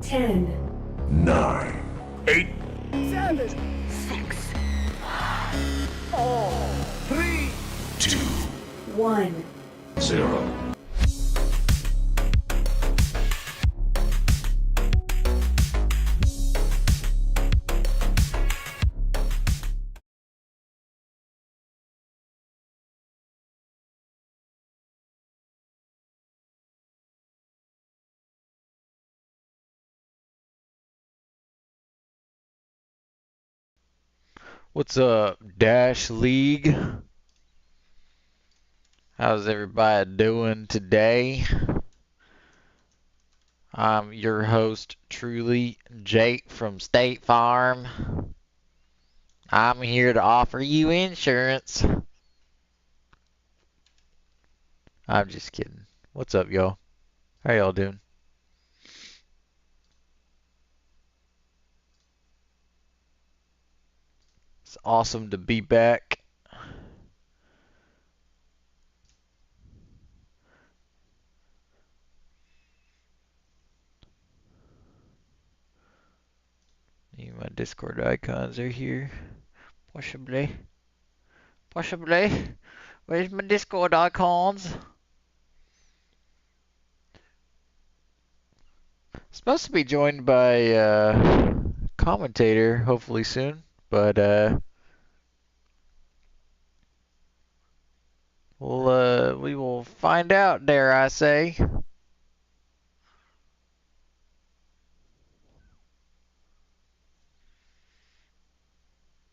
10, 9, 8, 7, 6, 3, 2, 1. 0. What's up, Dash League? How's everybody doing today? I'm your host, truly, Jake from State Farm. I'm here to offer you insurance. I'm just kidding. What's up, y'all? How y'all doing? It's awesome to be back. My Discord icons are here. Possibly. Where's my Discord icons? Supposed to be joined by Commentator hopefully soon, but we will find out, dare I say.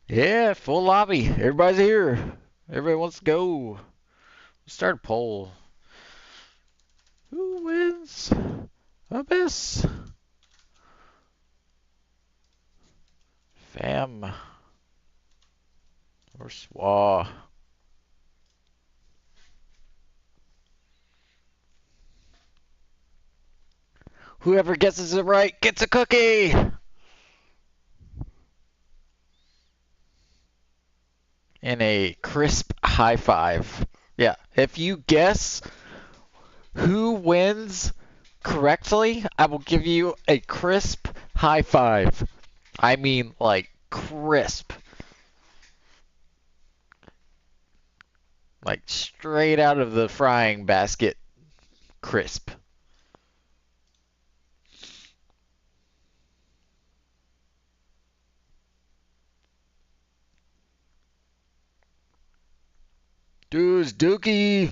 Yeah, full lobby. Everybody's here. Everybody wants to go. Let's start a poll. Who wins Abyss? Fam or SWUA? Whoever guesses it right gets a cookie. And a crisp high five. Yeah, if you guess who wins correctly, I will give you a crisp high five. I mean, like, crisp. Like, straight out of the frying basket. Crisp. Dudes, Dookie.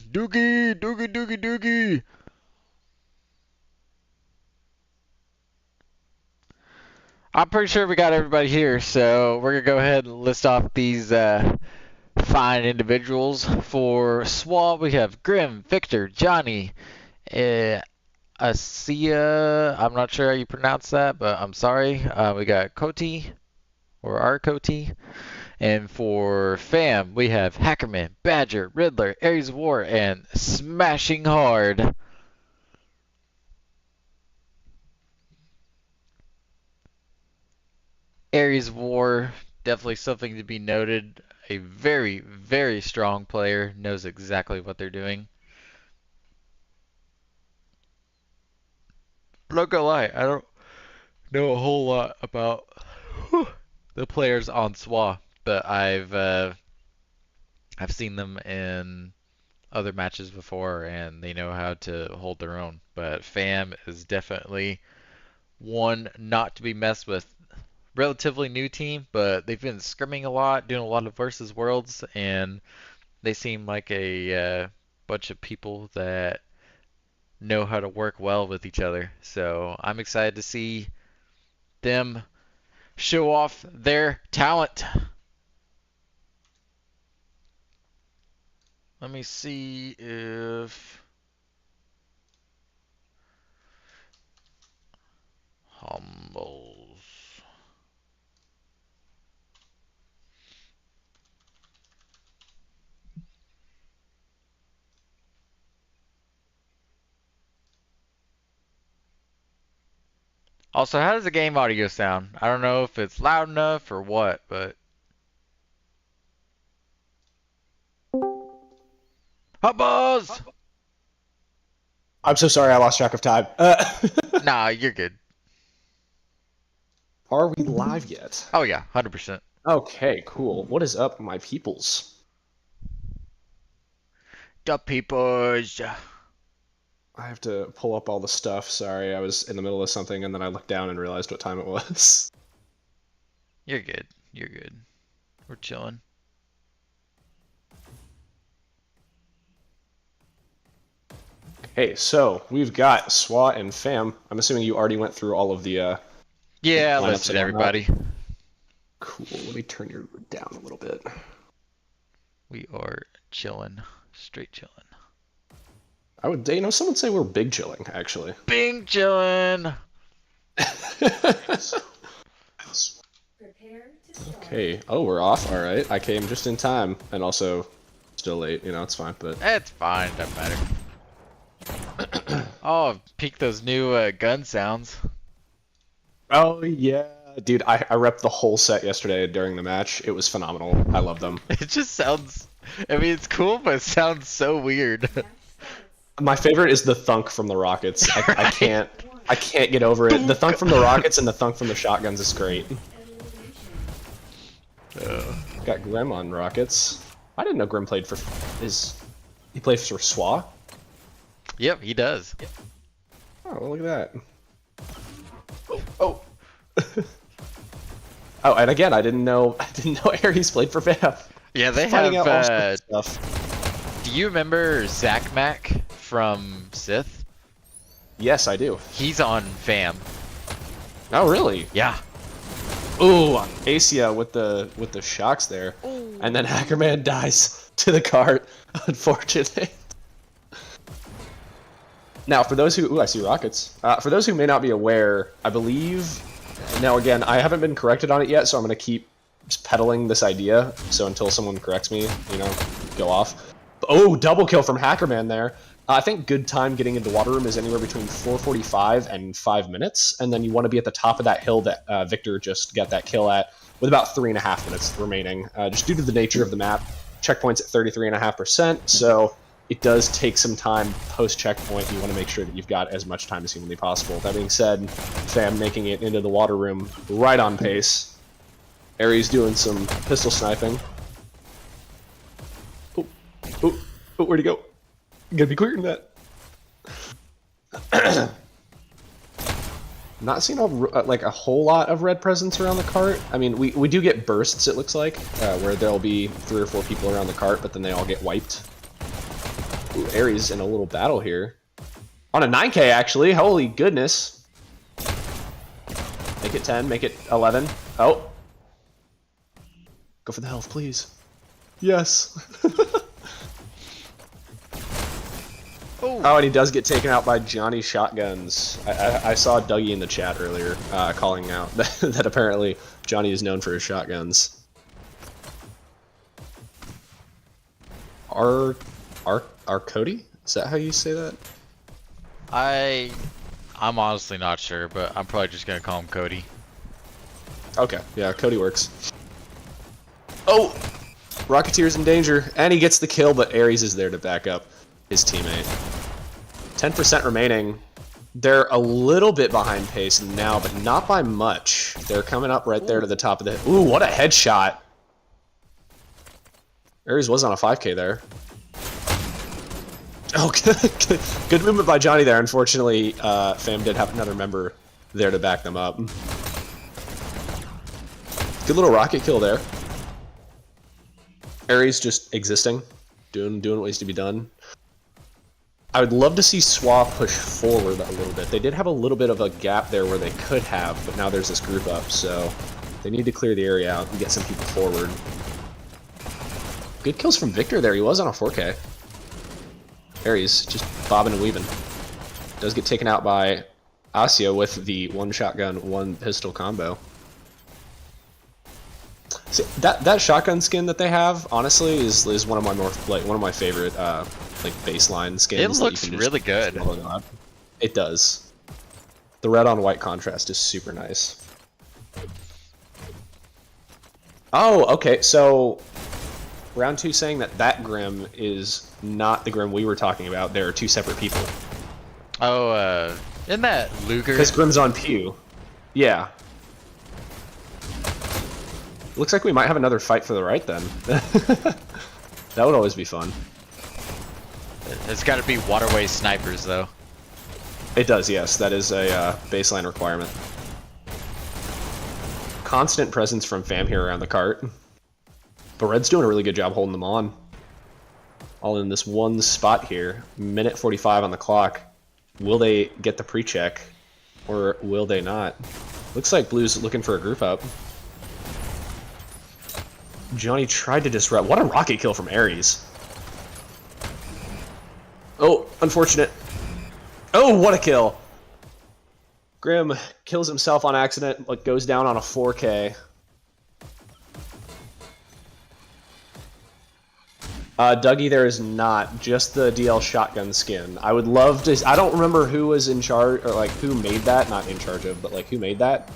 I'm pretty sure we got everybody here, so we're going to go ahead and list off these fine individuals. For SWUA, we have Grim, Victor, Johnny, Asia, I'm not sure how you pronounce that, but I'm sorry. We got Koti, or our Koti. And for Fam, we have Hackerman, Badger, Riddler, Aries of War, and Smashing Hard. Aries of War, definitely something to be noted. A very, very strong player, knows exactly what they're doing. Not gonna lie, I don't know a whole lot about the players on SWUA, but I've seen them in other matches before, and they know how to hold their own. But Fam is definitely one not to be messed with. Relatively new team, but they've been scrimming a lot, doing a lot of versus worlds, and they seem like a bunch of people that know how to work well with each other. So I'm excited to see them show off their talent. Let me see if Humbles. Also, how does the game audio sound? I don't know if it's loud enough or what, but Humbles! I'm so sorry I lost track of time. Nah, you're good. Are we live yet? Oh yeah, 100%. Okay, cool. What is up, my peoples? The peoples. I have to pull up all the stuff. Sorry, I was in the middle of something and then I looked down and realized what time it was. You're good. You're good. We're chilling. Hey, so we've got SWUA and FAM. I'm assuming you already went through all of the Yeah, I lineups listed and whatnot. everybody. Cool. Let me turn you down a little bit. We are chilling. Straight chilling. I would, someone would say we're big chilling, actually. Bing chilling. Prepare to start. Okay. Oh, we're off. All right. I came just in time, and also still late. It's fine, but It's fine. Doesn't matter. Oh, peek those new gun sounds. oh yeah, dude. I repped the whole set yesterday during the match. It was phenomenal. I love them. It just sounds. I mean, it's cool, but it sounds so weird. Match starts. My favorite is the thunk from the rockets. I can't get over it. The thunk from the rockets and the thunk from the shotguns is great. Elimination. Got Grim on rockets. I didn't know Grim played for he played for SWUA. Yep, he does. Oh, well, look at that. Oh. Oh, and again, I didn't know Ares played for FAM. Yeah, they Finding have. out all sorts of stuff. Do you remember Zach Mack from Sith? Yes, I do. He's on FAM. Oh, really? Yeah. Ooh, Asia with the shocks there, and then Hackerman dies to the cart. Unfortunate. Now, for those who I see rockets. For those who may not be aware, I believe. Now, again, I haven't been corrected on it yet, so I'm gonna keep just peddling this idea. So until someone corrects me, go off. Oh, double kill from Hackerman there. I think good time getting into water room is anywhere between 4:45 and 5 minutes, and then you want to be at the top of that hill that Victor just got that kill at, with about 3.5 minutes remaining, just due to the nature of the map. Checkpoint's at 33.5%, so it does take some time post-checkpoint. You want to make sure that you've got as much time as humanly possible. That being said, FAM making it into the water room right on pace. Ares doing some pistol sniping. Oh, where'd he go? You gotta be quicker than that. Not seeing a whole lot of red presence around the cart. I mean, we do get bursts, it looks like, where there'll be 3 or 4 people around the cart, but then they all get wiped. Ooh, Ares in a little battle here. On a 9K, actually. Holy goodness. Make it 10, make it 11. Oh. Go for the health, please. Yes. Oh, and he does get taken out by Johnny Shotguns. I saw Dougie in the chat earlier calling out that apparently Johnny is known for his shotguns. Our Cody? Is that how you say that? I'm honestly not sure, but I'm probably just gonna call him Cody. Okay, yeah, Cody works. Oh! Rocketeer's in danger, and he gets the kill, but Ares is there to back up his teammate. 10% remaining. They're a little bit behind pace now, but not by much. They're coming up right there to the top of the... Ooh, what a headshot! Ares was on a 5K there. Oh, good movement by Johnny there. Unfortunately, FAM did have another member there to back them up. Good little rocket kill there. Ares just existing, doing what needs to be done. I would love to see SWUA push forward a little bit. They did have a little bit of a gap there where they could have, but now there's this group up, so they need to clear the area out and get some people forward. Good kills from Victor there. He was on a 4K. Ares just bobbing and weaving. Does get taken out by Asio with the 1 shotgun, 1 pistol combo. See, that shotgun skin that they have, honestly, is one of my one of my favorite baseline skins. It looks really good. It does. The red on white contrast is super nice. Oh, okay. So round 2 saying that Grim is not the Grim we were talking about. There are 2 separate people. Oh, isn't that Luger? Because Grim's on Pew. Yeah. Looks like we might have another fight for the right then. That would always be fun. It's got to be waterway snipers, though. It does, yes. That is a baseline requirement. Constant presence from Fam here around the cart. But Red's doing a really good job holding them on. All in this one spot here. Minute 45 on the clock. Will they get the pre-check? Or will they not? Looks like Blue's looking for a group up. Johnny tried to disrupt. What a rocket kill from Ares. Oh, unfortunate. Oh, what a kill. Grim kills himself on accident, but goes down on a 4K. Dougie, there is not just the DL shotgun skin. I would love to. I don't remember who was in charge, or like who made that. Not in charge of, but like who made that.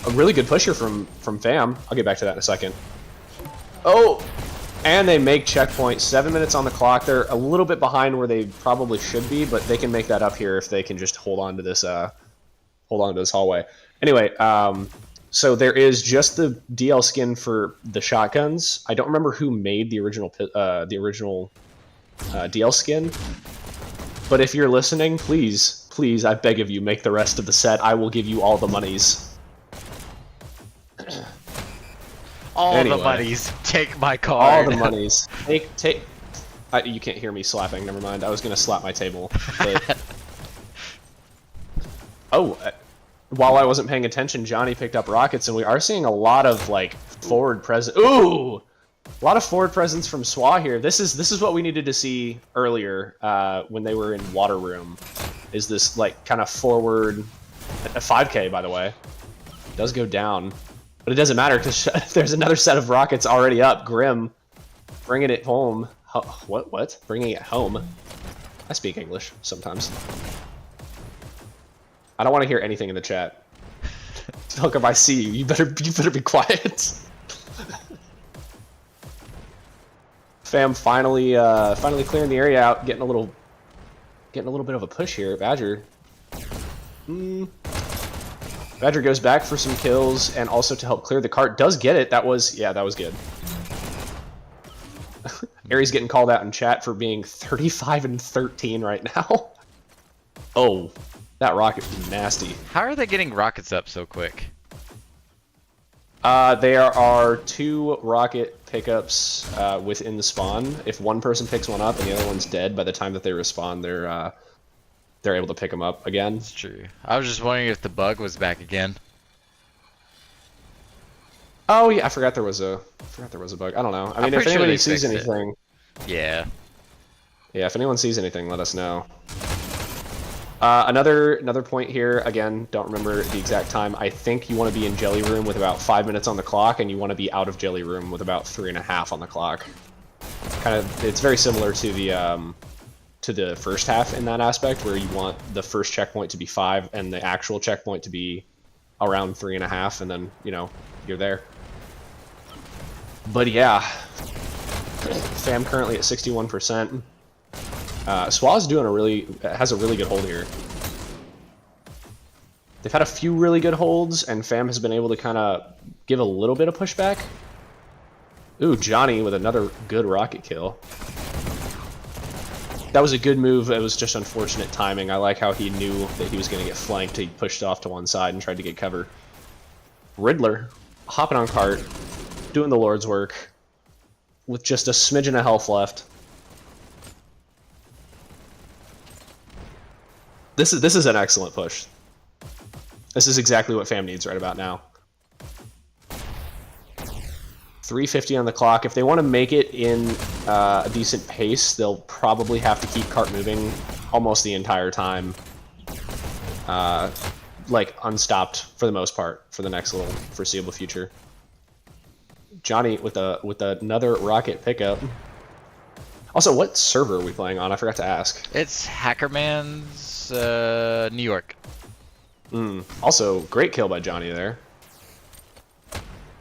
A really good push here from Fam. I'll get back to that in a second. Oh, and they make checkpoint. 7 minutes on the clock. They're a little bit behind where they probably should be, but they can make that up here if they can just hold on to this hallway. Anyway, so there is just the DL skin for the shotguns. I don't remember who made the original DL skin, but if you're listening, please, I beg of you, make the rest of the set. I will give you all the monies. All the monies. Take my card. All the monies. Take. You can't hear me slapping. Never mind. I was gonna slap my table. But... Oh. While I wasn't paying attention, Johnny picked up rockets, and we are seeing a lot of like forward presence. Ooh, a lot of forward presence from SWUA here. This is what we needed to see earlier when they were in Water Room. Is this like kind of forward? A 5K, by the way, it does go down, but it doesn't matter because there's another set of rockets already up. Grim, bringing it home. What? Bringing it home? I speak English sometimes. I don't want to hear anything in the chat. Look, if I see you, you better be quiet. Fam finally clearing the area out, getting a little bit of a push here. Badger. Badger goes back for some kills and also to help clear the cart. Does get it. That was good. Aries getting called out in chat for being 35 and 13 right now. Oh. That rocket was nasty. How are they getting rockets up so quick? There are 2 rocket pickups within the spawn. If one person picks one up and the other one's dead, by the time that they respawn, they're able to pick them up again. That's true. I was just wondering if the bug was back again. Oh yeah, I forgot there was a bug. I don't know. I mean, if anybody sees anything, yeah, if anyone sees anything, let us know. Another point here, again, don't remember the exact time. I think you want to be in Jelly Room with about 5 minutes on the clock, and you want to be out of Jelly Room with about 3.5 on the clock. It's very similar to the first half in that aspect, where you want the first checkpoint to be 5 and the actual checkpoint to be around 3.5, and then, you're there. But yeah, Fam currently at 61%. SWUA's has a really good hold here. They've had a few really good holds, and Fam has been able to kind of give a little bit of pushback. Ooh, Johnny with another good rocket kill. That was a good move. It was just unfortunate timing. I like how he knew that he was going to get flanked. He pushed off to one side and tried to get cover. Riddler, hopping on cart, doing the Lord's work, with just a smidgen of health left. This is an excellent push. This is exactly what Fam needs right about now. 3:50 on the clock. If they want to make it in a decent pace, they'll probably have to keep cart moving almost the entire time, like unstopped for the most part for the next little foreseeable future. Johnny with another rocket pickup. Also, what server are we playing on? I forgot to ask. It's Hackerman's New York. Also, great kill by Johnny there.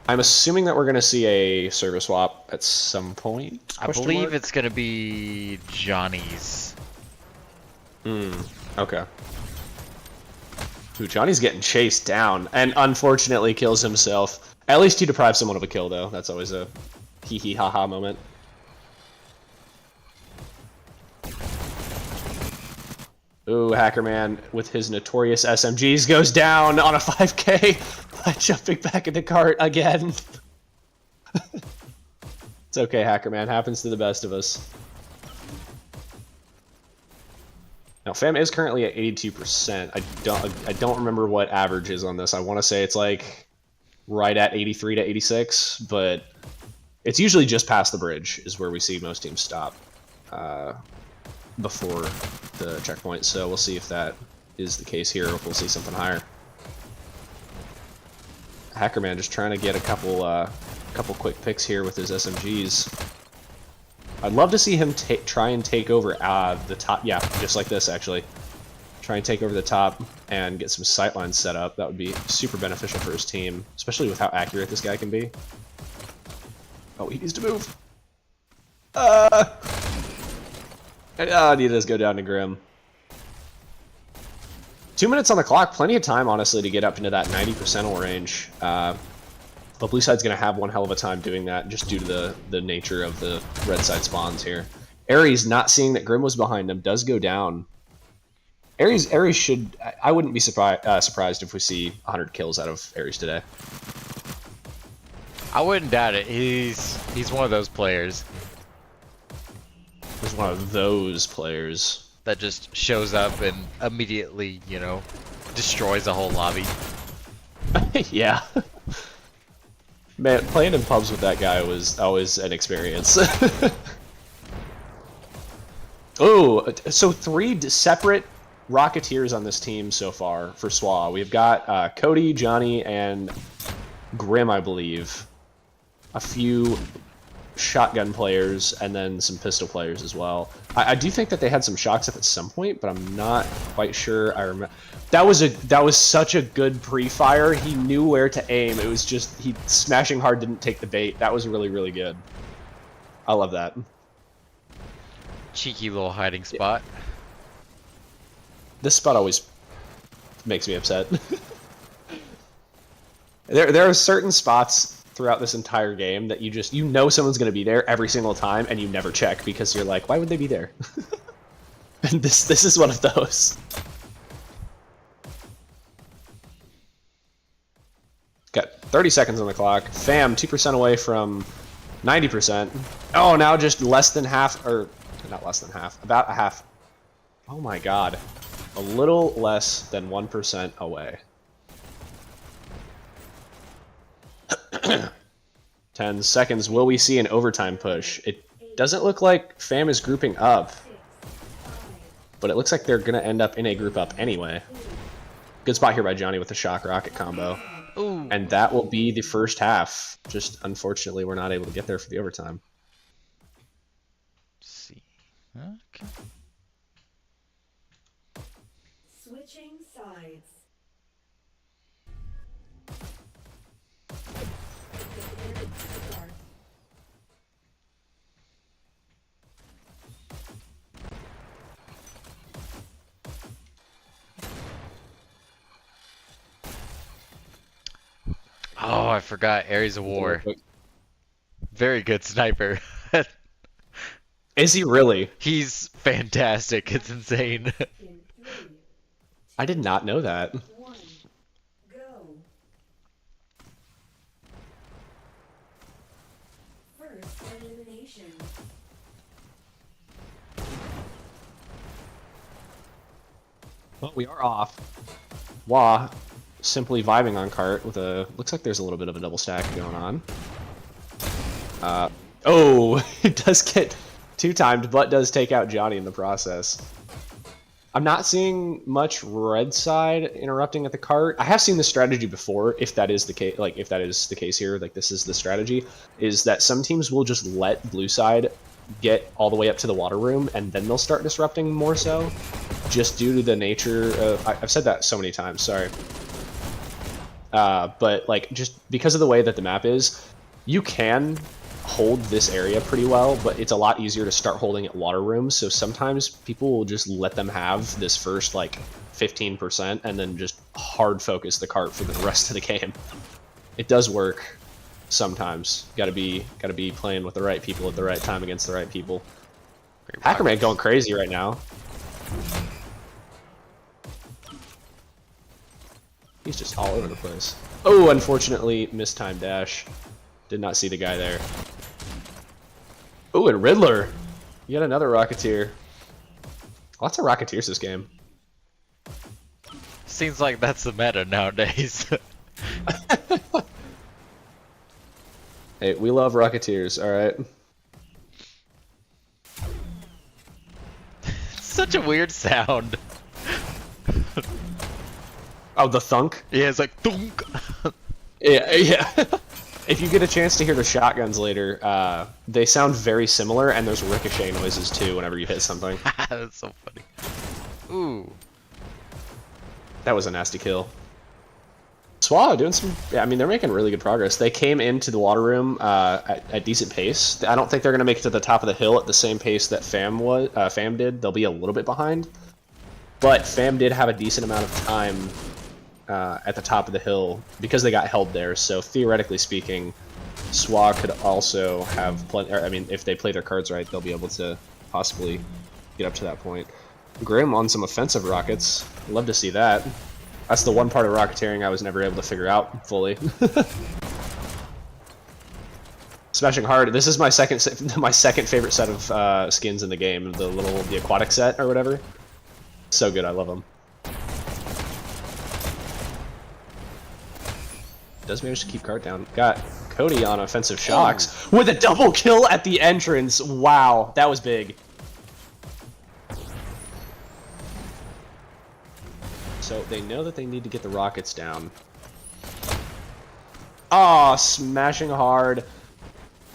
I'm assuming that we're going to see a server swap at some point. I believe it's going to be Johnny's. Okay. Ooh, Johnny's getting chased down and unfortunately kills himself. At least you deprive someone of a kill, though. That's always a hee-hee ha-ha moment. Ooh, Hackerman with his notorious SMGs goes down on a 5K by jumping back in the cart again. It's okay, Hackerman. Happens to the best of us. Now, Fam is currently at 82%. I don't remember what average is on this. I want to say it's like right at 83 to 86, but it's usually just past the bridge is where we see most teams stop before the checkpoint. So we'll see if that is the case here, or if we'll see something higher. Hackerman just trying to get a couple quick picks here with his SMGs. I'd love to see him try and take over the top. Yeah, just like this, actually. Try and take over the top and get some sightlines set up. That would be super beneficial for his team, especially with how accurate this guy can be. Oh, he needs to move. He does go down to Grim. 2 minutes on the clock. Plenty of time, honestly, to get up into that 90% range. The blue side's going to have one hell of a time doing that, just due to the nature of the red side spawns here. Ares, not seeing that Grim was behind him, does go down. Ares should... I wouldn't be surprised if we see 100 kills out of Ares today. I wouldn't doubt it. He's one of those players. He's one of those players. That just shows up and immediately, you know, destroys a whole lobby. Yeah. Man, playing in pubs with that guy was always an experience. Oh, so 3 separate Rocketeers on this team so far for SWUA. We've got Cody, Johnny, and Grim, I believe. A few shotgun players, and then some pistol players as well. I do think that they had some shocks up at some point, but I'm not quite sure. I remember that was such a good pre-fire. He knew where to aim. It was just he smashing hard didn't take the bait. That was really, really good. I love that. Cheeky little hiding spot. This spot always makes me upset. There are certain spots throughout this entire game that you know someone's going to be there every single time, and you never check because you're like, why would they be there? And this is one of those. Got 30 seconds on the clock. Fam, 2% away from 90%. Oh, now just less than half, or not less than half, about a half. Oh my god. A little less than 1% away. 10 seconds. Will we see an overtime push? It doesn't look like Fam is grouping up, but it looks like they're going to end up in a group up anyway. Good spot here by Johnny with the shock rocket combo. Ooh. And that will be the first half. Just unfortunately, we're not able to get there for the overtime. Let's see. Okay. Switching sides. Oh, I forgot Ares of War. Very good sniper. Is he really? He's fantastic. It's insane. I did not know that. One. Go. First elimination. Well, we are off. Wah, simply vibing on cart with a... Looks like there's a little bit of a double stack going on. Oh, it does get two-timed, but does take out Johnny in the process. I'm not seeing much red side interrupting at the cart. I have seen this strategy before, if that is the case, like if that is the case here, like this is the strategy, is that some teams will just let blue side get all the way up to the water room, and then they'll start disrupting more so, just due to the nature of... I've said that so many times, sorry. But like, just because of the way that the map is, you can hold this area pretty well, but it's a lot easier to start holding at water rooms, so sometimes people will just let them have this first like 15% and then just hard focus the cart for the rest of the game. It does work. sometimes. Gotta be playing with the right people at the right time against the right people. Great Hackerman progress. going crazy right now. He's just all over the place. Oh, unfortunately, mistimed dash. Did not see the guy there. Oh, and Riddler. Yet another Rocketeer. Lots of Rocketeers this game. Seems like that's the meta nowadays. Hey, we love Rocketeers, alright? Such a weird sound. Oh, the thunk? Yeah, it's like thunk. Yeah, yeah. If you get a chance to hear the shotguns later, they sound very similar, and there's ricochet noises too whenever you hit something. That's so funny. Ooh. That was a nasty kill. SWUA doing some... Yeah, I mean, they're making really good progress. They came into the water room at decent pace. I don't think they're going to make it to the top of the hill at the same pace that Fam did. They'll be a little bit behind. But Fam did have a decent amount of time at the top of the hill because they got held there. So theoretically speaking, SWUA could also have plenty... I mean, if they play their cards right, they'll be able to possibly get up to that point. Grim on some offensive rockets. Love to see that. That's the one part of rocketeering I was never able to figure out fully. Smashing hard. This is my second favorite set of skins in the game. The aquatic set or whatever. So good. I love them. Does manage to keep Cart down. Got Cody on offensive shocks with a double kill at the entrance. Wow, that was big. So they know that they need to get the rockets down. Ah, smashing hard.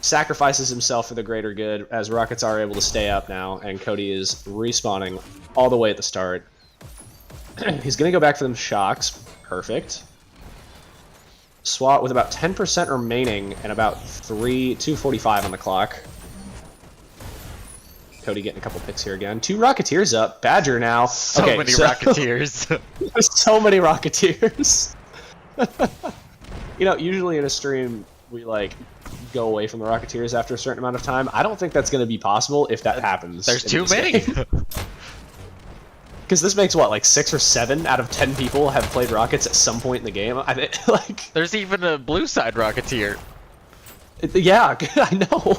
Sacrifices himself for the greater good as rockets are able to stay up now, and Cody is respawning all the way at the start. He's gonna go back for them shocks. Perfect. SWAT with about 10% remaining and about 2:45 on the clock. Cody getting a couple picks here again. 2 Rocketeers up. Badger now. So okay, many Rocketeers. There's so many Rocketeers. You know, usually in a stream, we like go away from the Rocketeers after a certain amount of time. I don't think that's going to be possible if that happens. There's too many. Because this makes what, like 6 or 7 out of 10 people have played Rockets at some point in the game. Like, There's even a blue side Rocketeer. yeah, I know.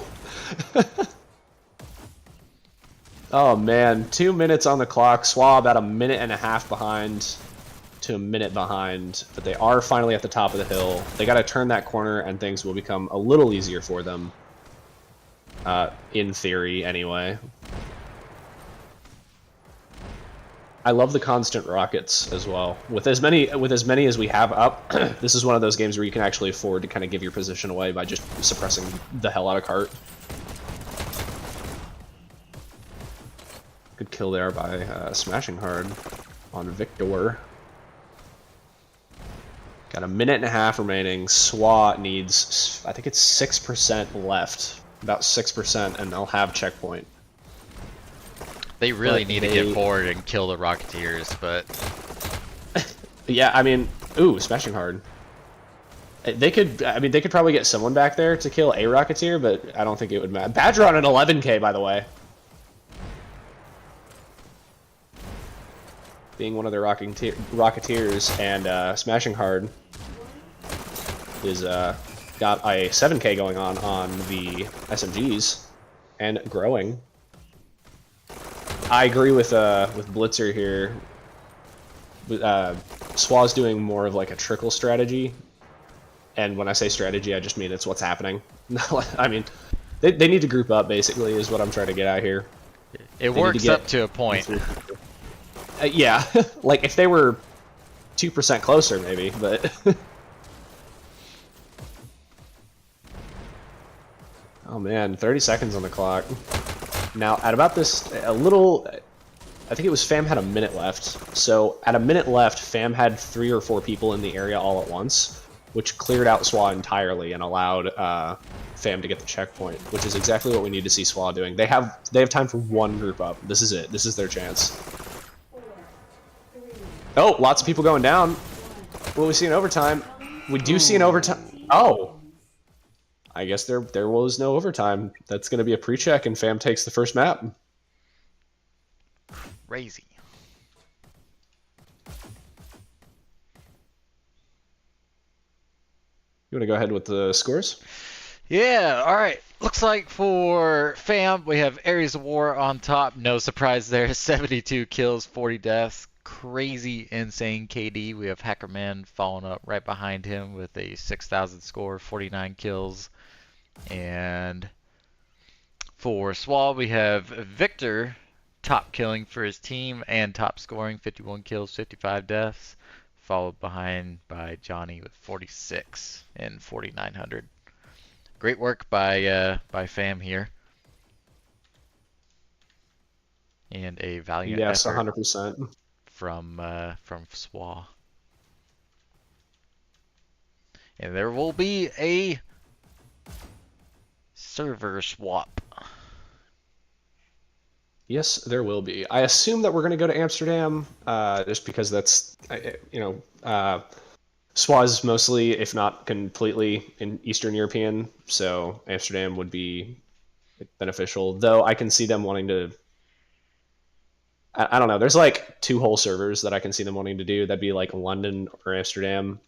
Oh man, 2 minutes on the clock. SWUA about a minute and a half behind to a minute behind, but they are finally at the top of the hill. They got to turn that corner and things will become a little easier for them. In theory, anyway. I love the constant rockets as well. With as many as we have up, this is one of those games where you can actually afford to kind of give your position away by just suppressing the hell out of cart. Good kill there by Smashing Hard on Victor. Got a minute and a half remaining. SWAT needs, I think it's 6% left. About 6%, and they'll have checkpoint. They really But need to get forward and kill the Rocketeers, but... Yeah, I mean, ooh, Smashing Hard. They could, I mean, they could probably get someone back there to kill a Rocketeer, but I don't think it would matter. Badger on an 11k, by the way. Being one of their Rocketeers, and Smashing Hard is got a 7k going on the SMGs, and growing. I agree with Blitzer here. SWUA's doing more of like a trickle strategy, and when I say strategy, I just mean it's what's happening. I mean, they need to group up, basically, is what I'm trying to get at here. It works up to a point. Yeah, like if they were 2% closer, maybe, but... Oh man, 30 seconds on the clock. Now, at about this, I think it was Fam had a minute left. So, at a minute left, Fam had 3 or 4 people in the area all at once, which cleared out SWUA entirely and allowed Fam to get the checkpoint, which is exactly what we need to see SWUA doing. They have time for one group up. This is it. This is their chance. Oh, lots of people going down. What we see in overtime? We do see an overtime. Oh. I guess there was no overtime. That's going to be a pre-check, and Fam takes the first map. Crazy. You want to go ahead with the scores? Yeah, alright. Looks like for Fam, we have Ares of War on top. No surprise there. 72 kills, 40 deaths. Crazy, insane KD. We have Hackerman following up right behind him with a 6,000 score, 49 kills. And for SWUA, we have Victor top killing for his team and top scoring, 51 kills, 55 deaths. Followed behind by Johnny with 46 and 4,900. Great work by Fam here. And a valiant Yes, effort 100%. from SWUA. And there will be a server swap. Yes, there will be. I assume that we're going to go to Amsterdam, just because that's, SWA is mostly, if not completely, in Eastern European, so Amsterdam would be beneficial. Though I can see them wanting to. I don't know. There's like 2 whole servers that I can see them wanting to do. That'd be like London or Amsterdam,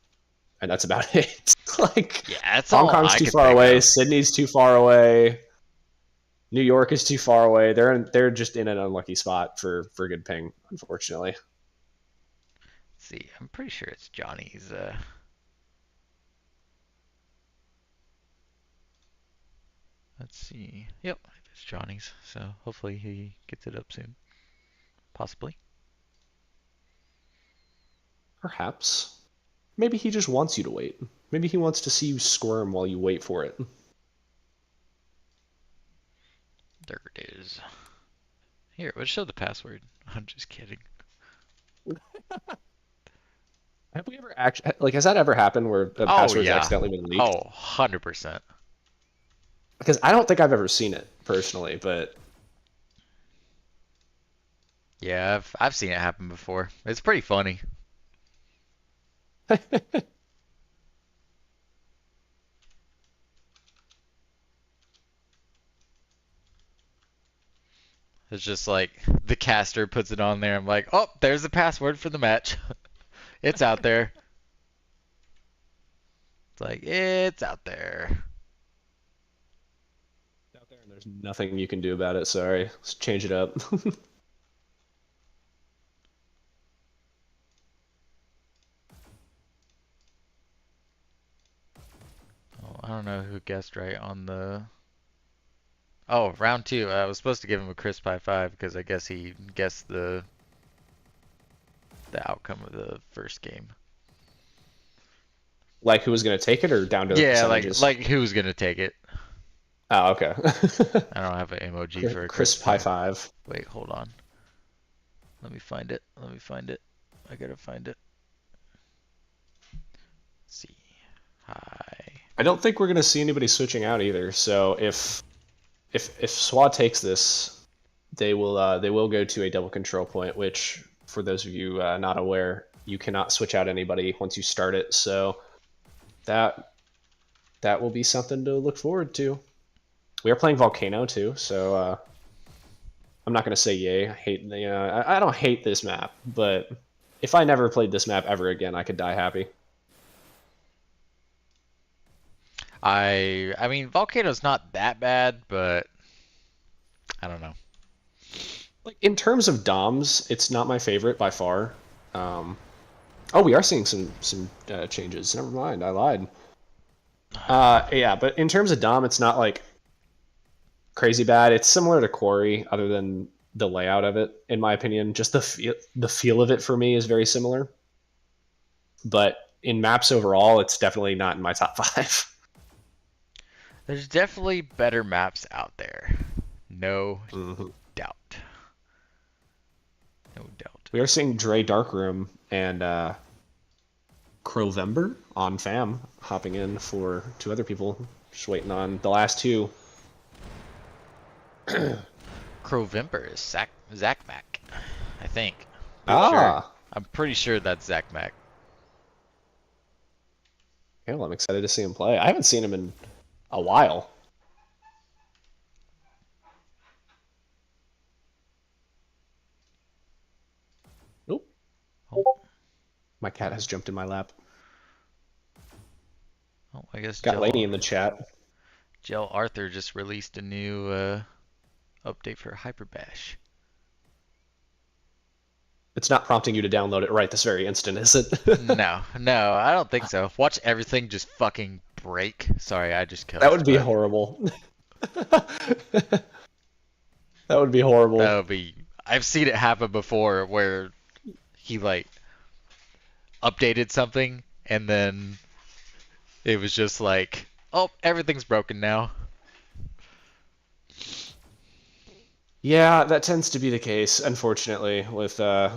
and that's about it. Like, Yeah, that's Hong all Kong's I too could far think away. of. Sydney's too far away. New York is too far away. They're just in an unlucky spot for good ping, unfortunately. Let's see, I'm pretty sure it's Johnny's. Let's see. Yep, it's Johnny's. So hopefully he gets it up soon. Possibly. Perhaps. Maybe he just wants you to wait. Maybe he wants to see you squirm while you wait for it. There it is. Here, let's show the password. I'm just kidding. Have we ever actually, like, has that ever happened where the Oh, password's yeah. accidentally been leaked? Oh, 100%. Because I don't think I've ever seen it personally, but Yeah, I've seen it happen before. It's pretty funny. It's just like the caster puts it on there. I'm like, oh, there's the password for the match. It's out there. It's like, it's out there. out there and there's nothing you can do about it. Sorry, let's change it up. Oh, I don't know who guessed right on the. Oh, round 2. I was supposed to give him a crisp high 5 because I guess he guessed the outcome of the first game. Like who was gonna take it, or down to the Yeah, percentages? like who's gonna take it? Oh, okay. I don't have an emoji for a Crisp high 5. Wait, hold on. Let me find it. Let me find it. I gotta find it. Let's see. Hi. I don't think we're gonna see anybody switching out either. So if SWA takes this, they will go to a double control point, which for those of you not aware, you cannot switch out anybody once you start it. So that will be something to look forward to. We are playing Volcano too, so I'm not gonna say yay. I don't hate this map, but if I never played this map ever again, I could die happy. I mean, Volcano's not that bad, but I don't know. Like in terms of DOMs, it's not my favorite by far. Oh, we are seeing some changes. Never mind, I lied. Yeah, but in terms of DOM, it's not like crazy bad. It's similar to Quarry, other than the layout of it, in my opinion. Just the feel of it for me is very similar. But in maps overall, it's definitely not in my top 5. There's definitely better maps out there. No doubt. No doubt. We are seeing Dre Darkroom and Crowvember on FAM hopping in for 2 other people. Just waiting on the last 2. Crowvember is Zach Mac, I think. Sure. I'm pretty sure that's Zach Mac. Okay, well, I'm excited to see him play. I haven't seen him in A while. Nope. Oh, My cat has jumped in my lap. oh, I guess Got Laney in the chat. Gel Arthur just released a new update for Hyperdash. It's not prompting you to download it right this very instant, is it? No, I don't think so. Watch everything just fucking break. Sorry, I just cussed. That would be but horrible. That would be horrible. That would be. I've seen it happen before where he like updated something and then it was just like, oh, everything's broken now. Yeah, that tends to be the case, unfortunately, with I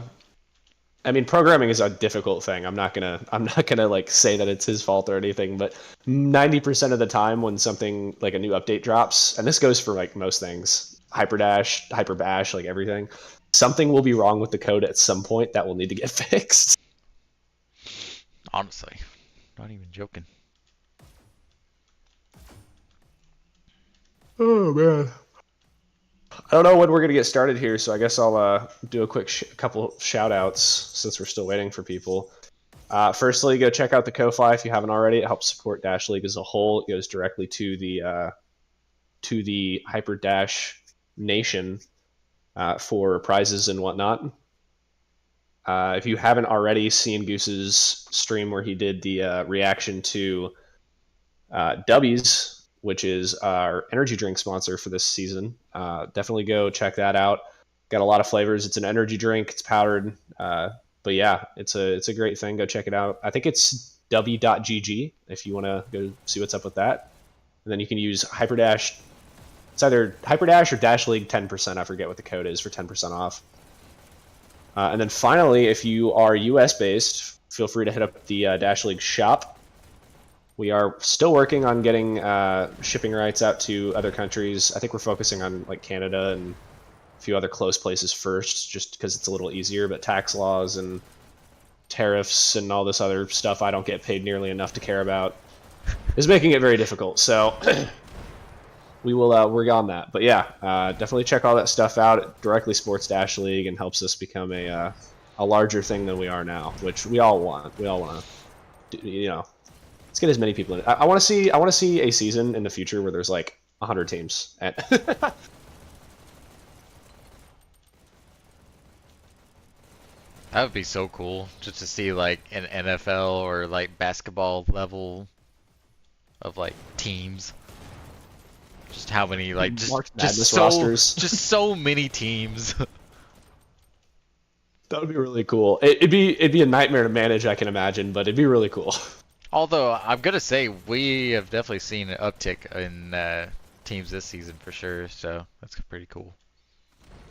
mean, programming is a difficult thing. I'm not gonna like say that it's his fault or anything, but 90% of the time when something like a new update drops, and this goes for like most things, Hyperdash, Hyperbash, like everything, something will be wrong with the code at some point that will need to get fixed. Honestly, not even joking. Oh man. I don't know when we're gonna get started here, so I guess I'll do a quick couple shout outs since we're still waiting for people. Firstly, go check out the Ko-Fi if you haven't already. It helps support Dash League as a whole. It goes directly to the Hyperdash Nation for prizes and whatnot. If you haven't already seen Goose's stream where he did the reaction to W's, which is our energy drink sponsor for this season, definitely go check that out. Got a lot of flavors. It's an energy drink. It's powdered. But yeah, it's a great thing. Go check it out. I think it's w.gg if you want to go see what's up with that. And then you can use Hyperdash. It's either Hyperdash or Dash League 10%. I forget what the code is for 10% off. And then finally, if you are US based, feel free to hit up the Dash League shop. We are still working on getting shipping rights out to other countries. I think we're focusing on like Canada and a few other close places first, just because it's a little easier. But tax laws and tariffs and all this other stuff I don't get paid nearly enough to care about is making it very difficult. So we will work on that. But yeah, definitely check all that stuff out. It directly supports Dash League and helps us become a larger thing than we are now, which we all want. We all want to, let's get as many people in. I want to see a season in the future where there's like 100 teams. That would be so cool just to see like an NFL or like basketball level of like teams. Just how many like just so many teams. That would be really cool. It'd be a nightmare to manage, I can imagine, but it'd be really cool. Although I'm gonna say we have definitely seen an uptick in teams this season for sure, so that's pretty cool.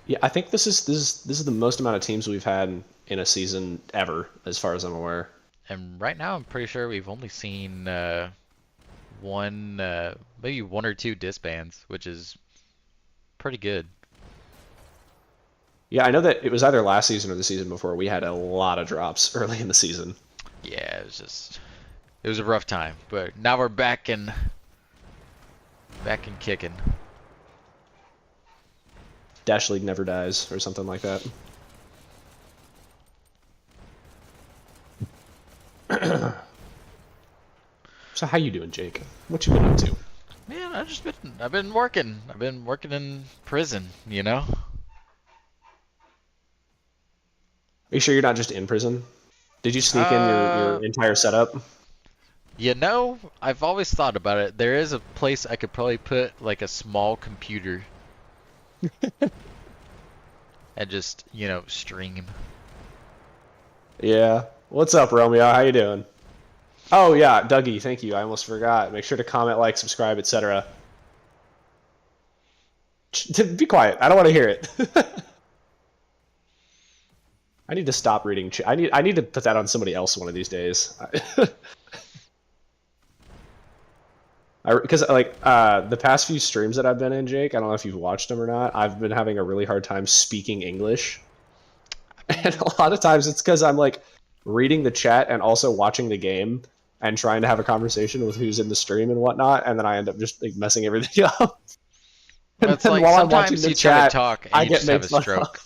Yeah, I think this is the most amount of teams we've had in a season ever, as far as I'm aware. And right now, I'm pretty sure we've only seen maybe one or two disbands, which is pretty good. Yeah, I know that it was either last season or the season before we had a lot of drops early in the season. Yeah, it was a rough time, but now we're back and kicking. Dash League never dies, or something like that. So how you doing, Jake? What you been up to? Man, I've been working. I've been working in prison, you know? Are you sure you're not just in prison? Did you sneak in your entire setup? You know, I've always thought about it. There is a place I could probably put like a small computer and just, stream. Yeah. What's up, Romeo? How you doing? Oh yeah, Dougie, thank you. I almost forgot. Make sure to comment, like, subscribe, etc. Be quiet. I don't want to hear it. I need to stop reading. I need to put that on somebody else one of these days. Because the past few streams that I've been in, Jake, I don't know if you've watched them or not. I've been having a really hard time speaking English, and a lot of times it's because I'm like reading the chat and also watching the game, and trying to have a conversation with who's in the stream and whatnot, and then I end up just like messing everything up. Well, it's then like while I'm watching sometimes the you try chat, to talk and I you get just have a made fun stroke. of.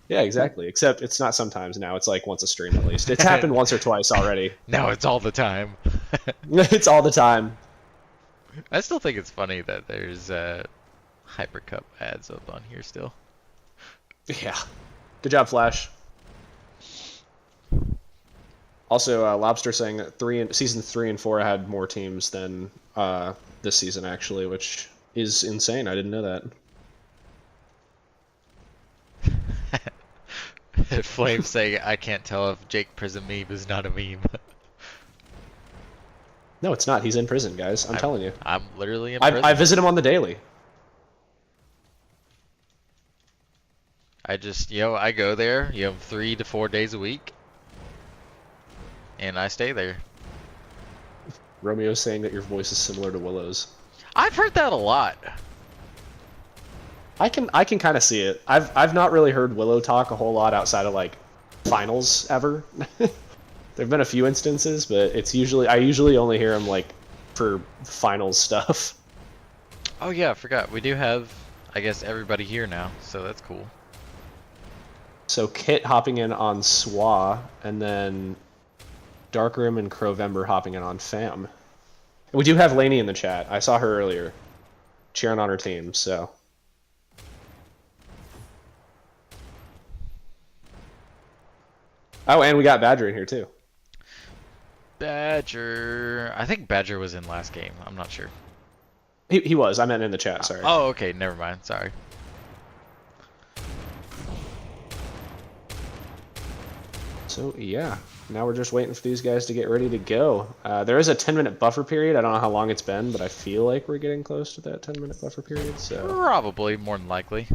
Yeah, exactly. Except it's not sometimes now. It's like once a stream at least. It's happened once or twice already. No, it's all the time. It's all the time. I still think it's funny that there's Hypercup ads up on here still. Yeah. Good job, Flash. Also, Lobster saying that season 3 and 4 had more teams than this season actually, which is insane. I didn't know that. Flame saying, I can't tell if Jake Prison meme is not a meme. No, it's not. He's in prison, guys. I'm telling you. I'm literally in prison. I visit him on the daily. I just, I go there, 3 to 4 days a week. And I stay there. Romeo's saying that your voice is similar to Willow's. I've heard that a lot. I can kind of see it. I've not really heard Willow talk a whole lot outside of like finals ever. There've been a few instances, but I usually only hear him like for finals stuff. Oh yeah, I forgot. We do have, I guess, everybody here now, so that's cool. So Kit hopping in on SWUA, and then Darkroom and Crowvember hopping in on FAM. And we do have Lainey in the chat. I saw her earlier, cheering on her team. So. Oh, and we got Badger in here too. Badger. I think Badger was in last game. I'm not sure. He was. I meant in the chat. Sorry. Oh, okay. Never mind. Sorry. So yeah, now we're just waiting for these guys to get ready to go. There is a 10-minute buffer period. I don't know how long it's been, but I feel like we're getting close to that 10-minute buffer period. So Probably, more than likely.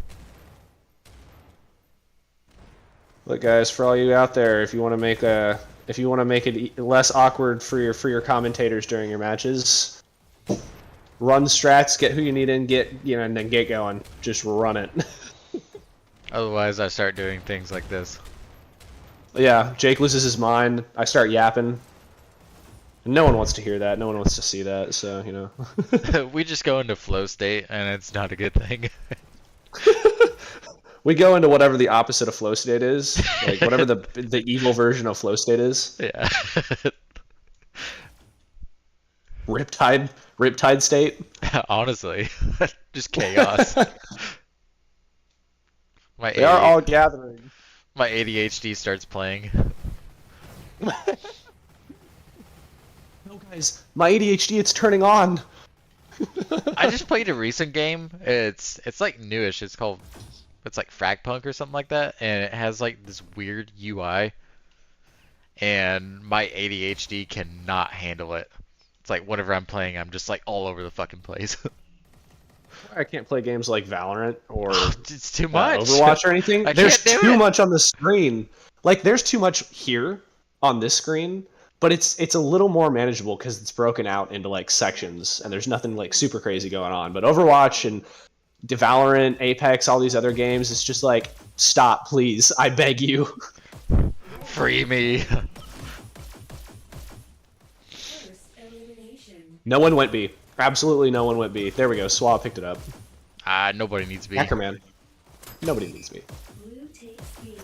look, guys, for all you out there, if you want to make it less awkward for your commentators during your matches, run strats, get who you need in, and then get going. Just run it. Otherwise, I start doing things like this. Yeah, Jake loses his mind. I start yapping. No one wants to hear that. No one wants to see that. So We just go into flow state, and it's not a good thing. We go into whatever the opposite of flow state is, like whatever the evil version of flow state is. Yeah. Riptide state. Honestly, just chaos. They are all gathering. My ADHD starts playing. No, guys, my ADHD, it's turning on. I just played a recent game. It's like newish. It's like Fragpunk or something like that, and it has like this weird UI, and my ADHD cannot handle it. It's like whenever I'm playing, I'm just like all over the fucking place. I can't play games like Valorant or It's too much. Overwatch or anything. I There's can't do too it. much on the screen. Like there's too much here on this screen, but it's a little more manageable because it's broken out into like sections, and there's nothing like super crazy going on. But Overwatch and Valorant, Apex, all these other games, it's just like, stop, please, I beg you. Free me. First elimination. No one went B. Absolutely no one went B. There we go. SWUA picked it up. Nobody needs to be. Hackerman. Nobody needs B. Blue takes B.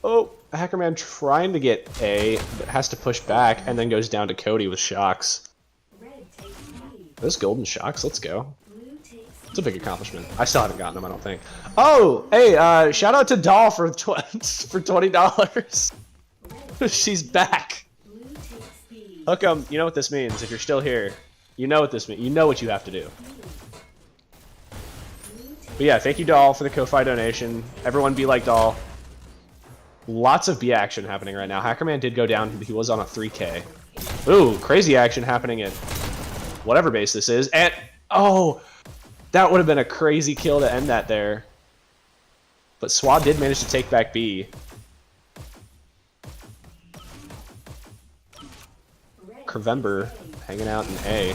Oh, Hackerman trying to get A, but has to push back, and then goes down to Cody with shocks. Red takes B. Those golden shocks, let's go. Blue takes It's a big accomplishment. I still haven't gotten them, I don't think. Oh, hey, shout out to Doll for $20. She's back. Blue takes B. Hookem, you know what this means. If you're still here, you know what this means. You know what you have to do. But yeah, thank you, Doll, for the Ko-Fi donation. Everyone be like Doll. Lots of B action happening right now. Hackerman did go down. He was on a 3K. Ooh, crazy action happening at whatever base this is. And, oh, that would have been a crazy kill to end that there. But SWUA did manage to take back B. Crowvember hanging out in A.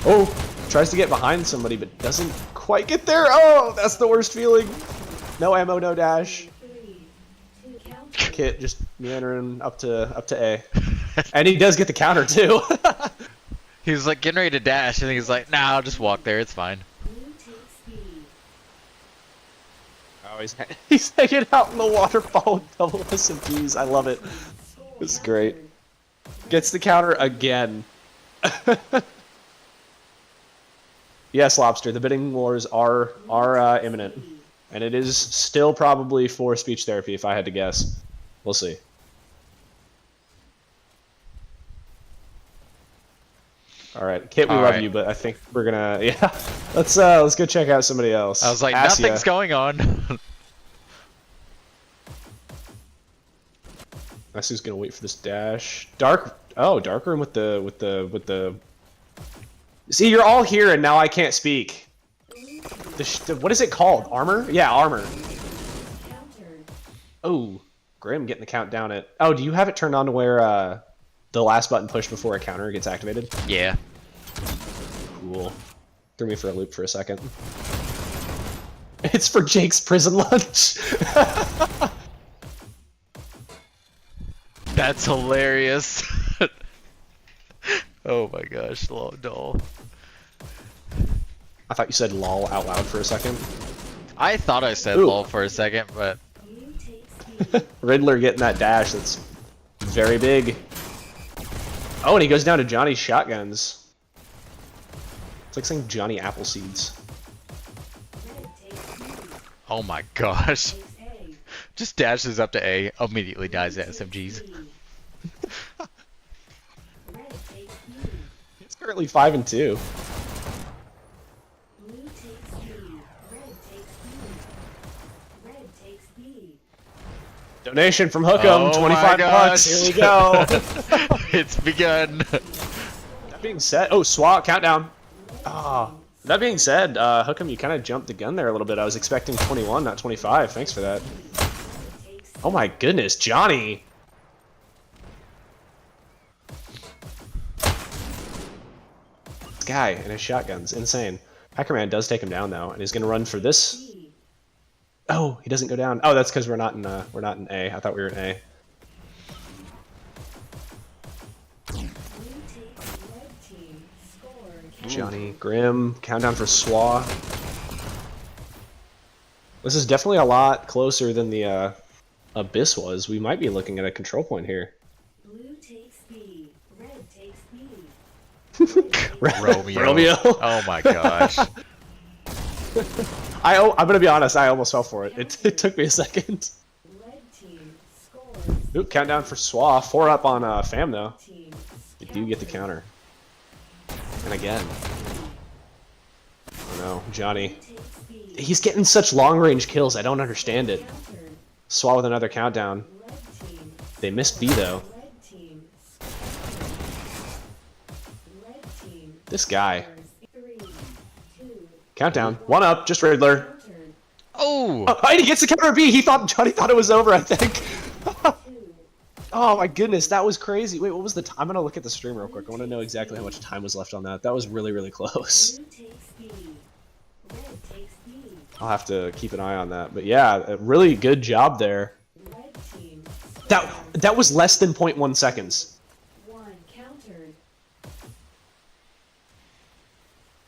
Oh, tries to get behind somebody, but doesn't quite get there. Oh, that's the worst feeling. No ammo, no dash. Three. Two count. Kit just meandering up to A. And he does get the counter too. He was like getting ready to dash, and he's like, "Nah, I'll just walk there. It's fine." Blue takes B. Oh, he's hanging out in the waterfall with double SMGs. I love it. This is great. Gets the counter again. Yes, Lobster, the bidding wars are imminent. And it is still probably for speech therapy, if I had to guess. We'll see. All right, Kit, we All love right. you, but I think we're gonna let's go check out somebody else. I was like, Assia. "Nothing's going on." Assia's gonna wait for this dash. Dark room with the. See, you're all here, and now I can't speak. What is it called? Armor? Yeah, armor. Countered. Oh, Grim getting the countdown at. Oh, do you have it turned on to where the last button pushed before a counter gets activated? Yeah. Cool. Threw me for a loop for a second. It's for Jake's prison lunch. That's hilarious. Oh my gosh, lol. I thought you said lol out loud for a second. I thought I said Ooh. lol for a second, but Blue takes B. Riddler getting that dash. That's very big. Oh, and he goes down to Johnny's shotguns. It's like saying Johnny Appleseeds. Red takes B. oh my gosh. Takes A. Just dashes up to A, immediately dies at SMGs. Red takes B. It's currently 5-2. Blue takes B. Red takes B. Red takes B. Donation from Hookem, Oh 25 my bucks. gosh. Here we go. It's begun. That being said, oh, SWUA countdown. Ah, that being said, Hookem, you kind of jumped the gun there a little bit. I was expecting 21, not 25. Thanks for that. Oh my goodness, Johnny. This guy and his shotguns, insane. Hackerman does take him down though, and he's gonna run for this. B. Oh, he doesn't go down. Oh, that's because we're not in A. I thought we were in A. Blue takes red team. Score. Johnny, Grim, countdown for SWUA. This is definitely a lot closer than the Abyss was. We might be looking at a control point here. Blue takes B. Red takes B. Romeo. Oh my gosh. I'm gonna be honest. I almost fell for it. It took me a second. Red team. Scores. Oop, countdown for SWUA. 4 up on Fam though. Team. You do get the counter. And again. Oh no, Johnny. Takes B. He's getting such long range kills. I don't understand it. Countered. SWUA with another countdown. Red team. They missed B though. Red team. Red team. This guy. Scores. 3, 2, Countdown. 1 up. Just Riddler. countered. Oh! Oh, and he gets the counter B. Johnny thought it was over, I think. 2. Oh my goodness, that was crazy. Wait, what was the time? I'm gonna look at the stream real quick. I want to know exactly how much time was left on that. That was really, really close. Blue takes B. Red takes B. I'll have to keep an eye on that. But yeah, a really good job there. Red team. That was less than 0.1 seconds. 1 countered.